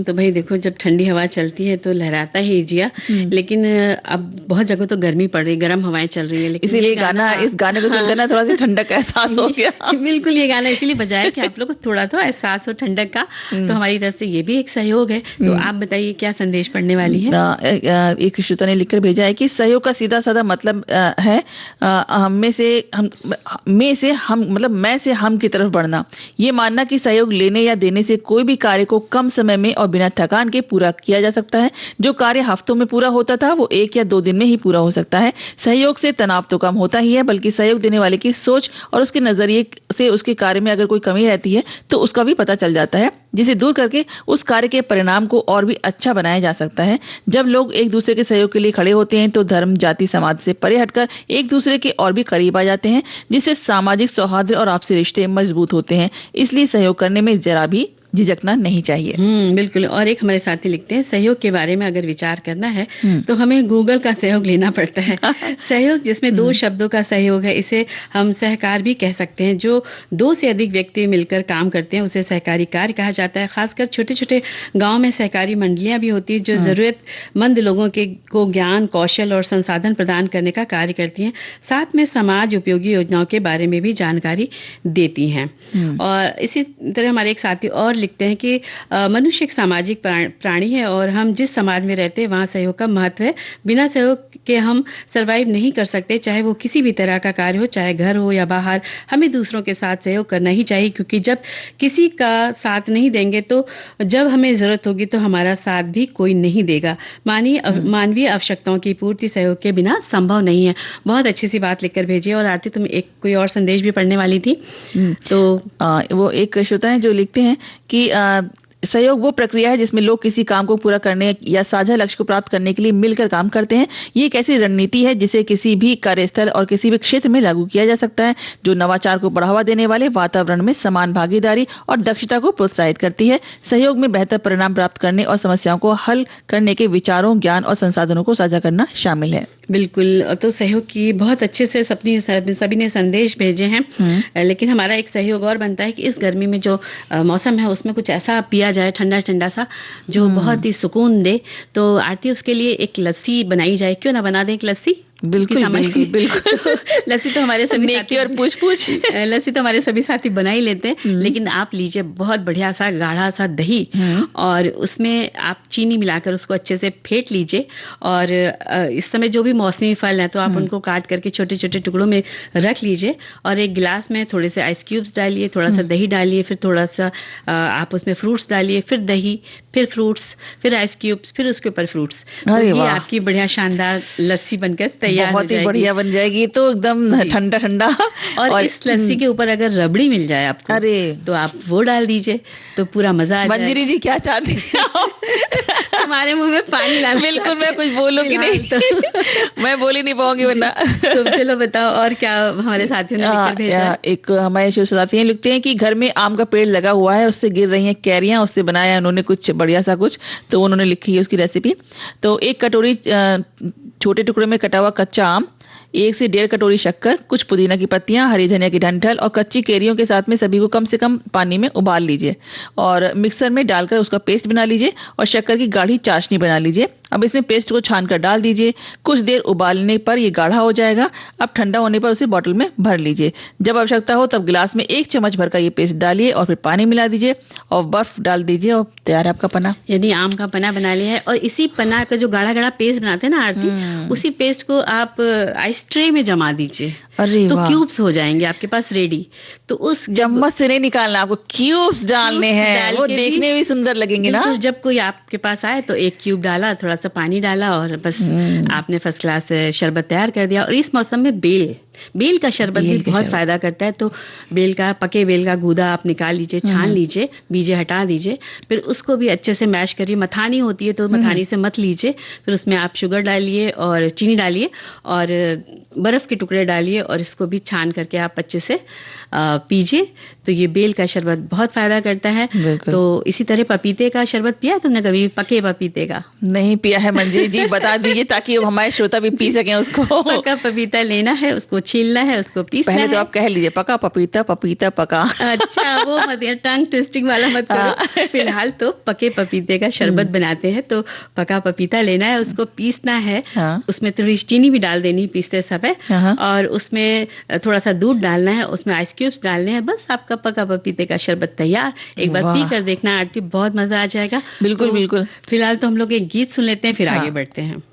Speaker 1: तो भाई देखो, जब ठंडी हवा चलती है तो लहराता ही जिया, लेकिन अब बहुत जगह तो गर्मी पड़ रही, गर्म हवाएं चल रही है, लेकिन
Speaker 2: इसीलिए इस गाने को सुनकर ना थोड़ा सा ठंडक का एहसास हो गया।
Speaker 1: बिल्कुल, ये गाना इसीलिए बजाया कि आप लोग को थोड़ा तो एहसास हो ठंडक का, तो हमारी तरफ से ये भी एक सहयोग है। तो आप बताइए क्या संदेश पढ़ने वाली है?
Speaker 2: एक श्रोता ने लिखकर भेजा है कि सहयोग का सीधा साधा मतलब है मैं से हम की तरफ बढ़ना। ये मानना कि सहयोग लेने या देने से कोई भी कार्य को कम समय में और बिना थकान के पूरा किया जा सकता है। जो कार्य हफ्तों में पूरा होता था वो 1 या 2 दिन में ही पूरा हो सकता है। सहयोग से तनाव तो कम होता ही है, बल्कि सहयोग देने वाले की सोच और उसके नजरिए से उसके कार्य में अगर कोई कमी रहती है तो उसका भी पता चल जाता है, जिसे दूर करके उस कार्य के परिणाम को और भी अच्छा बनाया जा सकता है। जब लोग एक दूसरे के सहयोग के लिए खड़े होते हैं तो धर्म, जाति, समाज से परे हटकर एक दूसरे के और भी करीब आ जाते हैं, जिससे सामाजिक सौहार्द और आपसी रिश्ते मजबूत होते हैं। इसलिए सहयोग करने में जरा भी झिझकना नहीं चाहिए।
Speaker 1: बिल्कुल। और एक हमारे साथी लिखते हैं, सहयोग के बारे में अगर विचार करना है तो हमें गूगल का सहयोग लेना पड़ता है। सहयोग जिसमें 2 शब्दों का सहयोग है, इसे हम सहकार भी कह सकते हैं। जो 2 से अधिक व्यक्ति मिलकर काम करते हैं उसे सहकारी कार्य कहा जाता है। खासकर छोटे छोटे गाँव में सहकारी मंडलियां भी होती है जो जरूरतमंद लोगों को ज्ञान, कौशल और संसाधन प्रदान करने का कार्य करती हैं। साथ में समाज उपयोगी योजनाओं के बारे में भी जानकारी देती हैं। और इसी तरह हमारे एक साथी और लिखते हैं कि मनुष्य एक सामाजिक प्राणी है और हम जिस समाज में रहते हैं वहाँ सहयोग का महत्व है। बिना सहयोग के हम सरवाइव नहीं कर सकते, चाहे वो किसी भी तरह का कार्य हो, चाहे घर हो या बाहर। हमें दूसरों के साथ सहयोग करना ही चाहिए, क्योंकि जब किसी का साथ नहीं देंगे तो जब हमें जरूरत होगी तो हमारा साथ भी कोई नहीं देगा। मानवीय आवश्यकताओं की पूर्ति सहयोग के बिना संभव नहीं है। बहुत अच्छी सी बात लिखकर भेजी। और आरती, तुम एक कोई और संदेश भी पढ़ने वाली थी।
Speaker 2: तो वो एक श्रोता है जो लिखते हैं कि सहयोग वो प्रक्रिया है जिसमें लोग किसी काम को पूरा करने या साझा लक्ष्य को प्राप्त करने के लिए मिलकर काम करते हैं। ये एक ऐसी रणनीति है जिसे किसी भी कार्यस्थल और किसी भी क्षेत्र में लागू किया जा सकता है, जो नवाचार को बढ़ावा देने वाले वातावरण में समान भागीदारी और दक्षता को प्रोत्साहित करती है। सहयोग में बेहतर परिणाम प्राप्त करने और समस्याओं को हल करने के विचारों, ज्ञान और संसाधनों को साझा करना शामिल है।
Speaker 1: बिल्कुल। तो सहयोग की बहुत अच्छे से सभी ने संदेश भेजे हैं। लेकिन हमारा एक सहयोग और बनता है कि इस गर्मी में जो मौसम है उसमें कुछ ऐसा पिया जाए ठंडा ठंडा सा जो बहुत ही सुकून दे। तो आरती, उसके लिए एक लस्सी बनाई जाए। क्यों ना बना दें एक लस्सी?
Speaker 2: बिल्कुल
Speaker 1: लस्सी तो हमारे सभी
Speaker 2: साथी और पूछ
Speaker 1: लस्सी तो हमारे सभी साथी बना ही लेते हैं। लेकिन आप लीजिए बहुत बढ़िया सा गाढ़ा सा दही और उसमें आप चीनी मिलाकर उसको अच्छे से फेंट लीजिए। और इस समय जो भी मौसमी फल है तो आप उनको काट करके छोटे छोटे टुकड़ों में रख लीजिए और एक गिलास में थोड़े से आइस क्यूब्स डालिए, थोड़ा सा दही डालिए, फिर थोड़ा सा आप उसमें फ्रूट्स डालिए, फिर दही, फिर फ्रूट्स, फिर आइस क्यूब्स, फिर उसके ऊपर फ्रूट्स। तो ये आपकी बढ़िया शानदार लस्सी बनकर तैयार
Speaker 2: बहुत ही बढ़िया बन जाएगी। तो एकदम ठंडा ठंडा।
Speaker 1: और इस लस्सी के ऊपर अगर रबड़ी मिल जाए आपको, अरे तो आप वो डाल दीजिए तो पूरा मजा आ जाए।
Speaker 2: मंदिरी जी क्या चाहती हैं?
Speaker 1: हमारे मुंह में पानी ला।
Speaker 2: बिल्कुल, मैं कुछ बोलूंगी नहीं तो मैं बोल ही नहीं पाऊंगी वरना।
Speaker 1: तो चलो बताओ और क्या हमारे साथियों ने लिखकर भेजा।
Speaker 2: एक हमारे शिव साथी लिखते हैं कि घर में आम का पेड़ लगा हुआ है, उससे गिर रही हैं कैरियां, उससे बनाया उन्होंने कुछ बढ़िया सा कुछ, तो उन्होंने लिखी है उसकी रेसिपी। तो 1 कटोरी छोटे टुकड़े में कटा हुआ कच्चा आम, 1 से 1.5 कटोरी शक्कर, कुछ पुदीना की पत्तियां, हरी धनिया की डंठल और कच्ची कैरियों के साथ में सभी को कम से कम पानी में उबाल लीजिए और मिक्सर में डालकर उसका पेस्ट बना लीजिए और शक्कर की गाढ़ी चाशनी बना लीजिए। अब इसमें पेस्ट को छानकर डाल दीजिए। कुछ देर उबालने पर ये गाढ़ा हो जाएगा। अब ठंडा होने पर उसे बॉटल में भर लीजिए। जब आवश्यकता हो तब गिलास में 1 चम्मच भर का ये पेस्ट डालिए और फिर पानी मिला दीजिए और बर्फ डाल दीजिए और तैयार है आपका पना।
Speaker 1: यदि आम का पना बना लिया है और इसी पना का जो गाढ़ा गाढ़ा पेस्ट बनाते हैं ना आरती, उसी पेस्ट को आप आइस ट्रे में जमा दीजिए।
Speaker 2: अरे
Speaker 1: तो क्यूब्स हो जाएंगे आपके पास रेडी। तो उस
Speaker 2: चम्मच से नहीं निकालना, आपको क्यूब्स डालने हैं, वो देखने में भी सुंदर लगेंगे ना।
Speaker 1: जब कोई आपके पास आए तो 1 क्यूब डाला, थोड़ा सा पानी डाला और बस आपने फर्स्ट क्लास शरबत तैयार कर दिया। और इस मौसम में बेल का शरबत भी बहुत फायदा करता है। तो पके बेल का गूदा आप निकाल लीजिए, छान लीजिए, बीजे हटा दीजिए, फिर उसको भी अच्छे से मैश करिए। मथानी होती है तो मथानी से मथ लीजिए, फिर उसमें आप शुगर डालिए और चीनी डालिए और बर्फ के टुकड़े डालिए और इसको भी छान करके आप अच्छे से पीजिए। तो ये बेल का शरबत बहुत फायदा करता है। तो इसी तरह पपीते का शरबत पिया तुमने कभी? पके पपीते का
Speaker 2: नहीं पिया है मंजरी जी, बता दीजिए ताकि हमारे श्रोता भी पी सकें उसको।
Speaker 1: पका पपीता लेना है, उसको छीलना है, उसको पीसना है।
Speaker 2: पहले तो आप कह लीजिए पका पपीता, पपीता पका।
Speaker 1: अच्छा, वो मत यार, टंग ट्विस्टिंग वाला मत करो। फिलहाल तो पके पपीते का शरबत बनाते हैं। तो पका पपीता लेना है, उसको पीसना है। उसमें थोड़ी चीनी भी डाल देनी पीसते समय, और उसमें थोड़ा सा दूध डालना है, उसमें आइस क्यूब्स डालने हैं। बस आपका पका पपीते का शरबत तैयार। एक बार पी कर देखना आरती, बहुत मजा आ जाएगा।
Speaker 2: बिल्कुल बिल्कुल।
Speaker 1: फिलहाल तो हम लोग एक गीत सुन लेते हैं, फिर आगे बढ़ते हैं।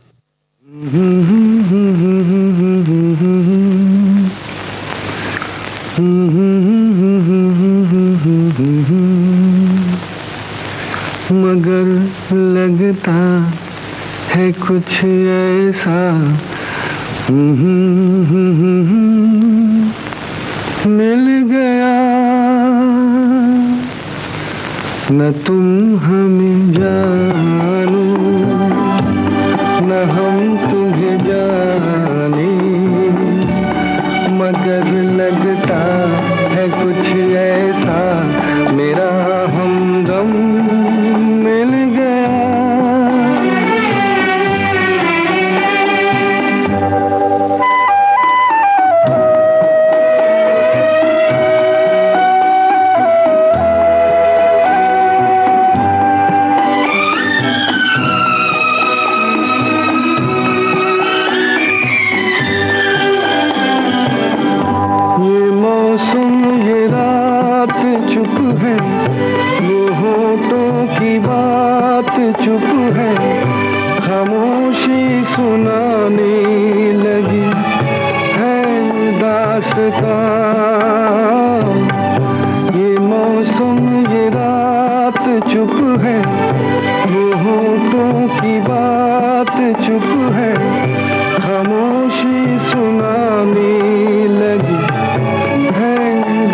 Speaker 4: मगर लगता है कुछ ऐसा मिल गया, न तुम हमें जानो न हम तुम्हें जाने, मगर लगता है कुछ ऐसा मेरा हमदम मिल गया। चुप है, खामोशी सुनाने लगी है दास्तां। ये मौसम ये रात चुप है, वो होठों की बात चुप है, खामोशी सुनाने लगी है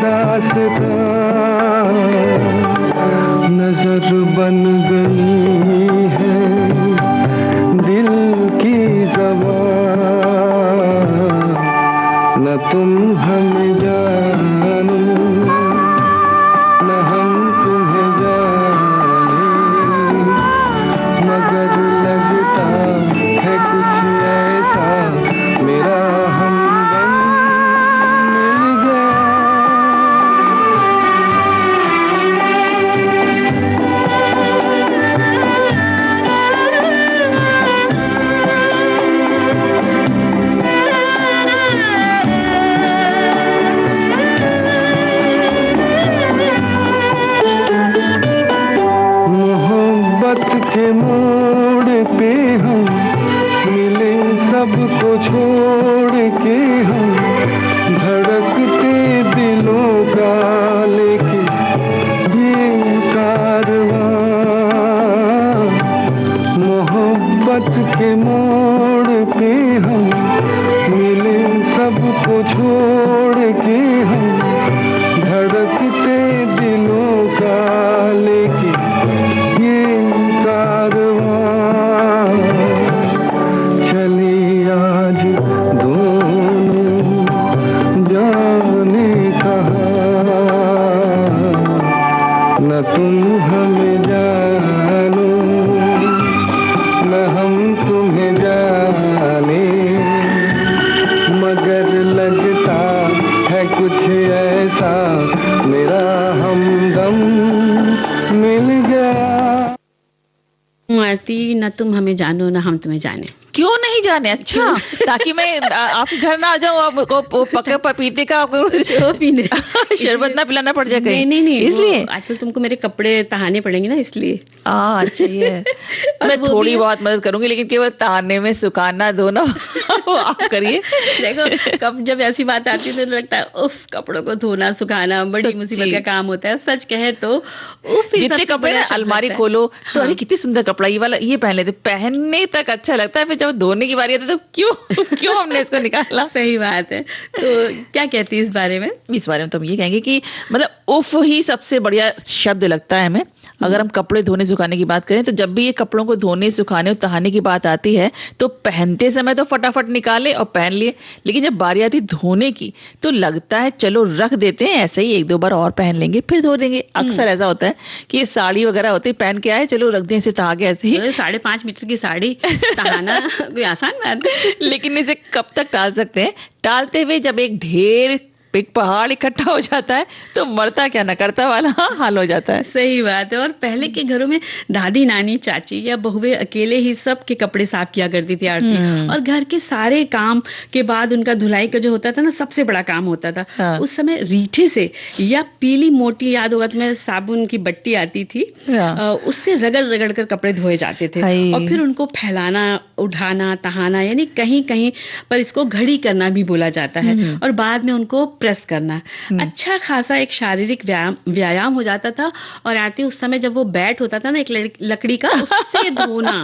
Speaker 4: दास्तां। नजर बन गई है दिल की ज़बान, न तुम हमें जानो न हम तुम्हें जाने, मगर लगता है कुछ ऐसा मेरा हमदम मिल गया। के मोड़ पे हम मिले, सबको छोड़ के हम धड़कते दिलों का लेके ये कारवां। मोहब्बत के मोड़ पे हम मिले, सबको छोड़ के हम धड़कते दिलों का लेके चली आज दोनों जाने कहाँ, न तुम हमें जानो न हम तुम्हें जाने, मगर लगता है कुछ ऐसा मेरा हमदम मिल गया।
Speaker 1: आरती, न तुम हमें जानो न हम तुम्हें जाने।
Speaker 2: क्यों नहीं जाने? अच्छा, ताकि मैं आपके घर ना आ जाऊं, आपको पके पपीते का शरबत ना पिलाना पड़ जाए कहीं।
Speaker 1: नहीं,
Speaker 2: इसलिए
Speaker 1: आजकल तुमको मेरे कपड़े तहाने पड़ेंगे ना, इसलिए।
Speaker 2: अच्छा, ये मैं थोड़ी बहुत मदद करूंगी, लेकिन केवल तहाने में सुखाना धोना आप करिए।
Speaker 1: देखो, कब जब ऐसी बात आती है तो लगता है उफ, कपड़ों को धोना सुखाना बड़ी मुसीबत का काम होता है। सच कहे तो उफ,
Speaker 2: जितने कपड़े ना अलमारी खोलो तो अरे कितनी सुंदर कपड़ा, ये वाला ये पहन लेते, पहनने तक अच्छा लगता है, फिर जब धोने की बारी आती है तो क्यों हमने इसको निकाला।
Speaker 1: सही बात है। तो क्या कहती है इस बारे में?
Speaker 2: इस बारे में तो हम ये कहेंगे कि मतलब उफ ही सबसे बढ़िया शब्द लगता है हमें। अगर हम कपड़े धोने सुखाने की बात करें तो जब भी ये कपड़ों को धोने सुखाने और तहाने की बात आती है तो पहनते समय तो फटाफट निकाले और पहन लिए, लेकिन जब बारी आती धोने की तो लगता है चलो रख देते हैं, ऐसे ही 1-2 बार और पहन लेंगे फिर धो देंगे। अक्सर ऐसा होता है कि ये साड़ी वगैरह होती है, पहन के आए चलो रख दें इसे तहा के ऐसे ही।
Speaker 1: 5.5 मीटर की साड़ी तहाना कोई आसान बात है।
Speaker 2: लेकिन इसे कब तक टाल सकते हैं? टालते हुए जब एक पहाड़ इकट्ठा हो जाता है तो मरता क्या न करता वाला हाल हो जाता है।
Speaker 1: सही बात है। और पहले के घरों में दादी नानी चाची या बहुएं अकेले ही सब के कपड़े साफ किया करती थी आरती, और घर के सारे काम के बाद उनका धुलाई का जो होता था ना सबसे बड़ा काम होता था।
Speaker 2: हाँ।
Speaker 1: उस समय रीठे से या पीली मोटी, याद होगा तुम्हें, साबुन की बट्टी आती थी,
Speaker 2: हाँ।
Speaker 1: उससे रगड़ रगड़ कर कपड़े धोए जाते थे और फिर उनको फैलाना, उठाना, तहाना, यानी कहीं कहीं पर इसको घड़ी करना भी बोला जाता है, और बाद में उनको प्रेस करना। अच्छा खासा एक शारीरिक व्यायाम हो जाता था। और आरती उस समय जब वो बैट होता था ना एक लकड़ी का, उससे धोना,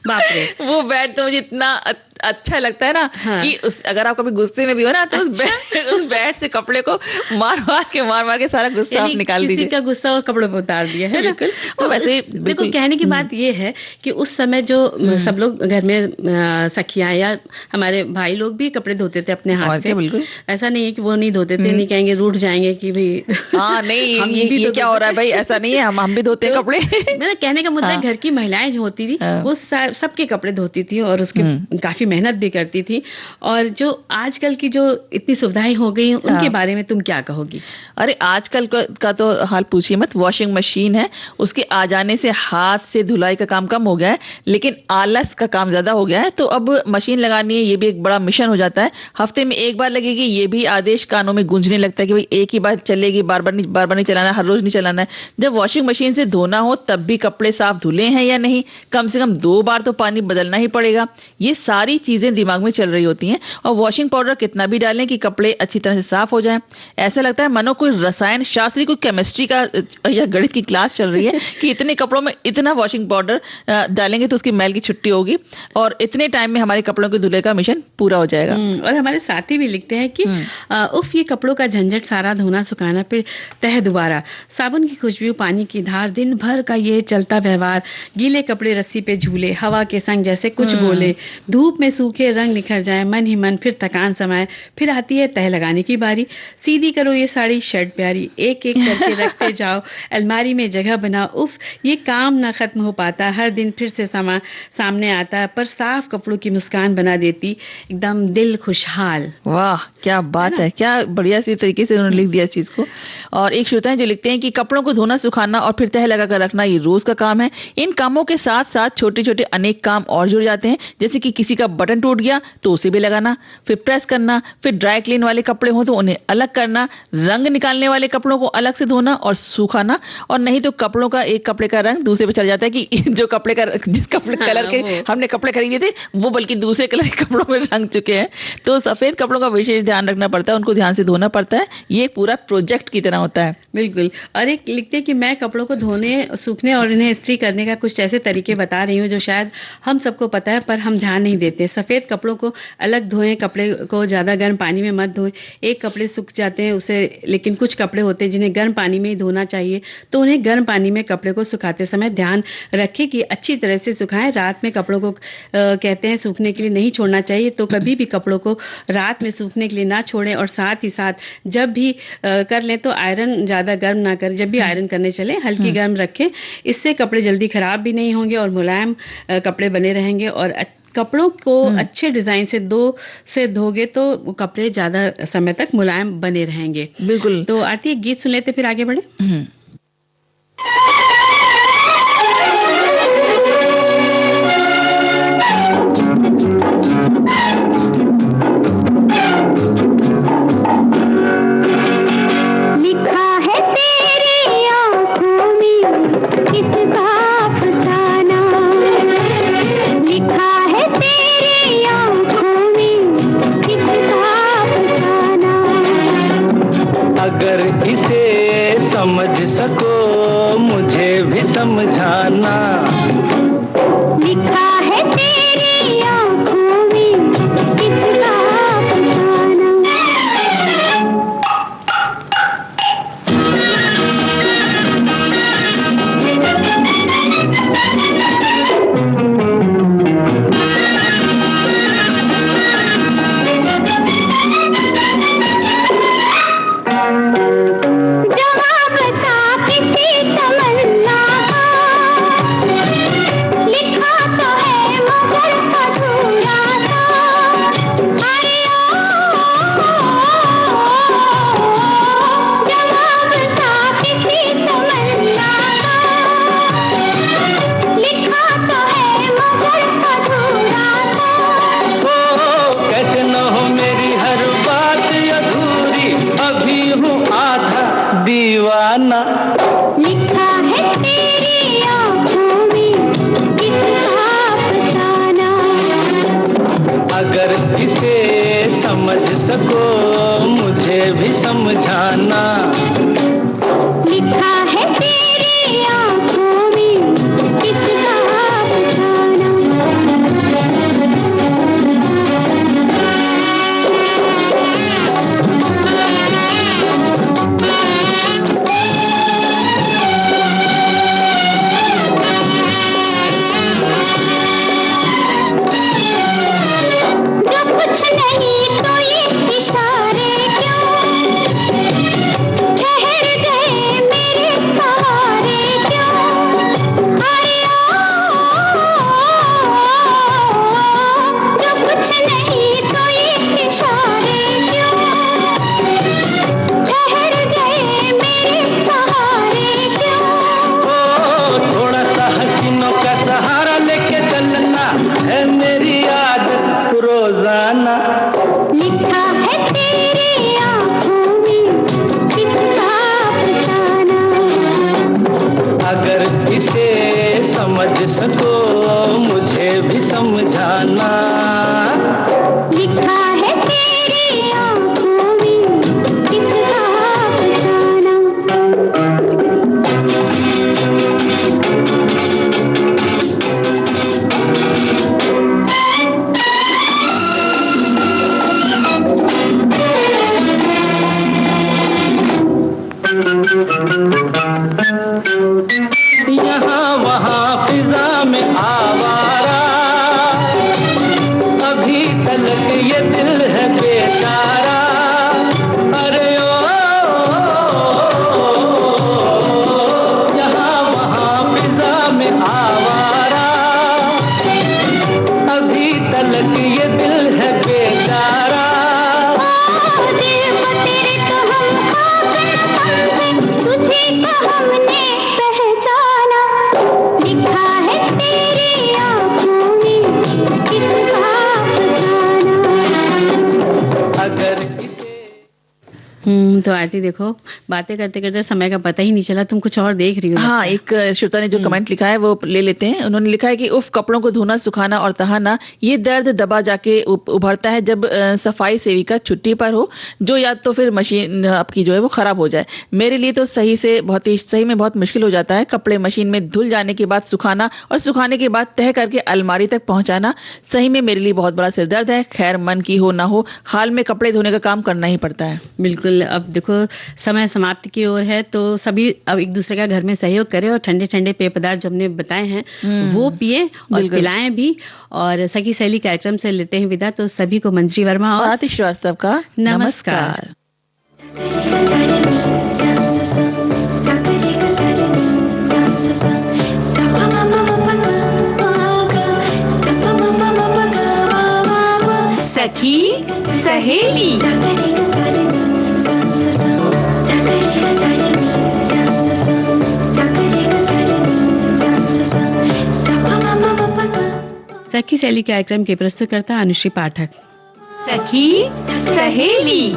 Speaker 1: बाप रे
Speaker 2: वो बैट तो मुझे इतना अच्छा लगता है ना। हाँ। कि अगर आप कभी गुस्से में भी हो ना तो उस बैट से कपड़े को मार मार के सारा गुस्सा आप निकाल दीजिए।
Speaker 1: किसी का गुस्सा और कपड़ों पे उतार दिया है ना।
Speaker 2: तो वैसे
Speaker 1: देखो कहने की बात ये है कि उस समय जो सब लोग घर में सखियां या हमारे भाई लोग भी कपड़े धोते थे अपने हाथ से।
Speaker 2: बिल्कुल
Speaker 1: ऐसा नहीं है कि वो नहीं धोते थे, नहीं कहेंगे रूठ जाएंगे कि भाई
Speaker 2: हाँ नहीं हम ये क्या हो रहा है भाई, ऐसा नहीं है, हम भी धोते हैं कपड़े।
Speaker 1: मेरा कहने का मुद्दा घर की महिलाएं जो होती थी वो सबके कपड़े धोती थी और उसकी काफी मेहनत भी करती थी। और जो आजकल की जो इतनी सुविधाएं हो गई उनके बारे में तुम क्या कहोगी?
Speaker 2: अरे आजकल का तो हाल पूछिए मत। वॉशिंग मशीन है, उसके आ जाने से हाथ से धुलाई का काम कम हो गया है, लेकिन आलस का काम ज्यादा हो गया है। तो अब मशीन लगानी है ये भी एक बड़ा मिशन हो जाता है। हफ्ते में एक बार लगेगी, ये भी आदेश कानों में गूंजने लगता है कि भाई एक ही बार चलेगी, बार बार नहीं चलाना, हर रोज नहीं चलाना है। जब वॉशिंग मशीन से धोना हो तब भी कपड़े साफ धुले हैं या नहीं, कम से कम 2 बार तो पानी बदलना ही पड़ेगा। ये सारी चीजें दिमाग में चल रही होती हैं। और वॉशिंग पाउडर कितना भी डालें कि कपड़े अच्छी तरह से साफ हो जाएं, ऐसा लगता है मानो कोई रसायन शास्त्री, कोई केमिस्ट्री का या गणित की क्लास चल रही है कि इतने कपड़ों में इतना वॉशिंग पाउडर डालेंगे तो उसकी मैल की छुट्टी होगी और इतने टाइम में हमारे कपड़ों के धुले का मिशन पूरा हो जाएगा।
Speaker 1: और हमारे साथी भी लिखते हैं कि उफ ये कपड़ों का झंझट, सारा धोना सुखाना, फिर तह दोबारा, साबुन की खुशबू, पानी की धार, दिन भर का ये चलता व्यवहार, गीले कपड़े रस्सी पे झूले, हवा के संग जैसे कुछ बोले, धूप में सूखे रंग निखर जाए, मन ही मन फिर थकान समाए, फिर आती है तह लगाने की बारी, सीधी करो ये साड़ी शर्ट प्यारी, एक एक करके रखते जाओ, अलमारी में जगह बनाओ, उफ ये काम ना खत्म हो पाता, हर दिन फिर से सामने आता, पर साफ कपड़ों की मुस्कान बना देती एकदम दिल खुशहाल।
Speaker 2: वाह क्या बात है, क्या बढ़िया सी तरीके से उन्होंने लिख दिया इस चीज को। और एक श्रोता है जो लिखते हैं कि कपड़ों को धोना, सुखाना और फिर तह लगाकर रखना ये रोज का काम है। इन कामों के साथ साथ छोटे छोटे अनेक काम और जुड़ जाते हैं, जैसे कि किसी का बटन टूट गया तो उसे भी लगाना, फिर प्रेस करना, फिर ड्राई क्लीन वाले कपड़े हो तो उन्हें अलग करना, रंग निकालने वाले कपड़ों को अलग से धोना और सुखाना, और नहीं तो कपड़ों का एक कपड़े का रंग दूसरे पे चढ़ जाता है कि जो कपड़े का जिस कपड़े कलर के हमने कपड़े खरीदे थे वो बल्कि दूसरे कलर के कपड़ों में रंग चुके हैं। तो सफेद कपड़ों का विशेष ध्यान रखना पड़ता है, उनको ध्यान से धोना पड़ता है, ये पूरा प्रोजेक्ट की तरह होता है।
Speaker 1: बिल्कुल। और एक लिखते हैं कि मैं कपड़ों को धोने, सूखने और इन्हें इस्त्री करने का कुछ ऐसे तरीके बता रही हूँ जो शायद हम सबको पता है पर हम ध्यान नहीं देते। सफेद कपड़ों को अलग धोएं, कपड़े को ज्यादा गर्म पानी में मत धोएं। एक कपड़े सूख जाते हैं उसे, लेकिन कुछ कपड़े होते हैं जिन्हें गर्म पानी में ही धोना चाहिए, तो उन्हें गर्म पानी में कपड़े को सुखाते समय ध्यान रखें कि अच्छी तरह से सुखाएं। रात में कपड़ों को कहते हैं सूखने के लिए नहीं छोड़ना चाहिए, तो कभी भी कपड़ों को रात में सूखने के लिए ना छोड़ें। और साथ ही साथ जब भी कर लें तो आयरन ज्यादा गर्म ना करें, जब भी आयरन करने चले हल्की गर्म रखें, इससे कपड़े जल्दी खराब भी नहीं होंगे और मुलायम कपड़े बने रहेंगे। और कपड़ों को अच्छे डिजाइन से धोगे तो कपड़े ज्यादा समय तक मुलायम बने रहेंगे।
Speaker 2: बिल्कुल।
Speaker 1: तो आरती एक गीत सुन लेते फिर आगे बढ़े।
Speaker 4: समझ सको मुझे भी समझाना,
Speaker 3: लिखा है तेरी आँखों में किसका फसाना।
Speaker 4: रोजाना।
Speaker 3: लिखा है तेरी आँखों में किसका अफसाना।
Speaker 4: अगर इसे समझ सको मुझे भी समझाना।
Speaker 3: लिखा है तेरी आँखों में किसका अफसाना। जो कुछ नहीं तो ये इशारे क्यों, ठहर गए मेरे सहारे क्यों। अरे जो कुछ नहीं तो ये इशारे क्यों, ठहर गए मेरे सहारे क्यों।
Speaker 4: ओ थोड़ा सा हसीनों का सहारा लेके चलना है मेरी आदत रोजाना।
Speaker 3: लिखा है तेरी आँखों में किसका अफसाना।
Speaker 4: अगर इसे समझ सको मुझे भी समझाना।
Speaker 3: लिखा है तेरी आँखों में किसका अफसाना।
Speaker 4: यहाँ वहाँ फिजा में आवारा, अभी तलक ये दिल है बेचारा। अरे ओ यहाँ वहाँ फिजा में आवारा, अभी तलक ये दिल है बेचारा।
Speaker 3: दिल को तेरे तो हम खाकर समझे, तुझे तो हमने पहचाना। लिखा है तेरी आँखों में किसका अफसाना।
Speaker 4: अगर इसे
Speaker 1: तो आरती देखो, बातें करते करते समय का पता ही नहीं चला, तुम कुछ और देख रही हो।
Speaker 2: हाँ, एक श्रोता ने जो कमेंट लिखा है वो ले लेते हैं। उन्होंने लिखा है कि उफ, कपड़ों को धोना, सुखाना और तहाना, ये दर्द दबा जाके उभरता है जब सफाई सेविका छुट्टी पर हो, जो या तो फिर मशीन आपकी जो है वो खराब हो जाए। मेरे लिए तो सही में बहुत मुश्किल हो जाता है कपड़े मशीन में धुल जाने के बाद सुखाना और सुखाने के बाद तह करके अलमारी तक पहुंचाना। सही में मेरे लिए बहुत बड़ा सिरदर्द है। खैर, मन की हो ना हो, हाल में कपड़े धोने का काम करना ही पड़ता है।
Speaker 1: बिल्कुल। अब देखो समय समाप्ति की ओर है, तो सभी अब एक दूसरे का घर में सहयोग करें और ठंडे ठंडे पेय पदार्थ जो हमने बताए हैं वो पिए और पिलाएं भी। और सखी सहेली कार्यक्रम से लेते हैं विदा, तो सभी को मंजरी वर्मा
Speaker 2: और
Speaker 1: और
Speaker 2: आतिश श्रीवास्तव का
Speaker 1: नमस्कार।
Speaker 5: सखी सहेली।
Speaker 1: सखी सहेली कार्यक्रम के प्रस्तुतकर्ता अनुश्री पाठक।
Speaker 5: सखी सहेली।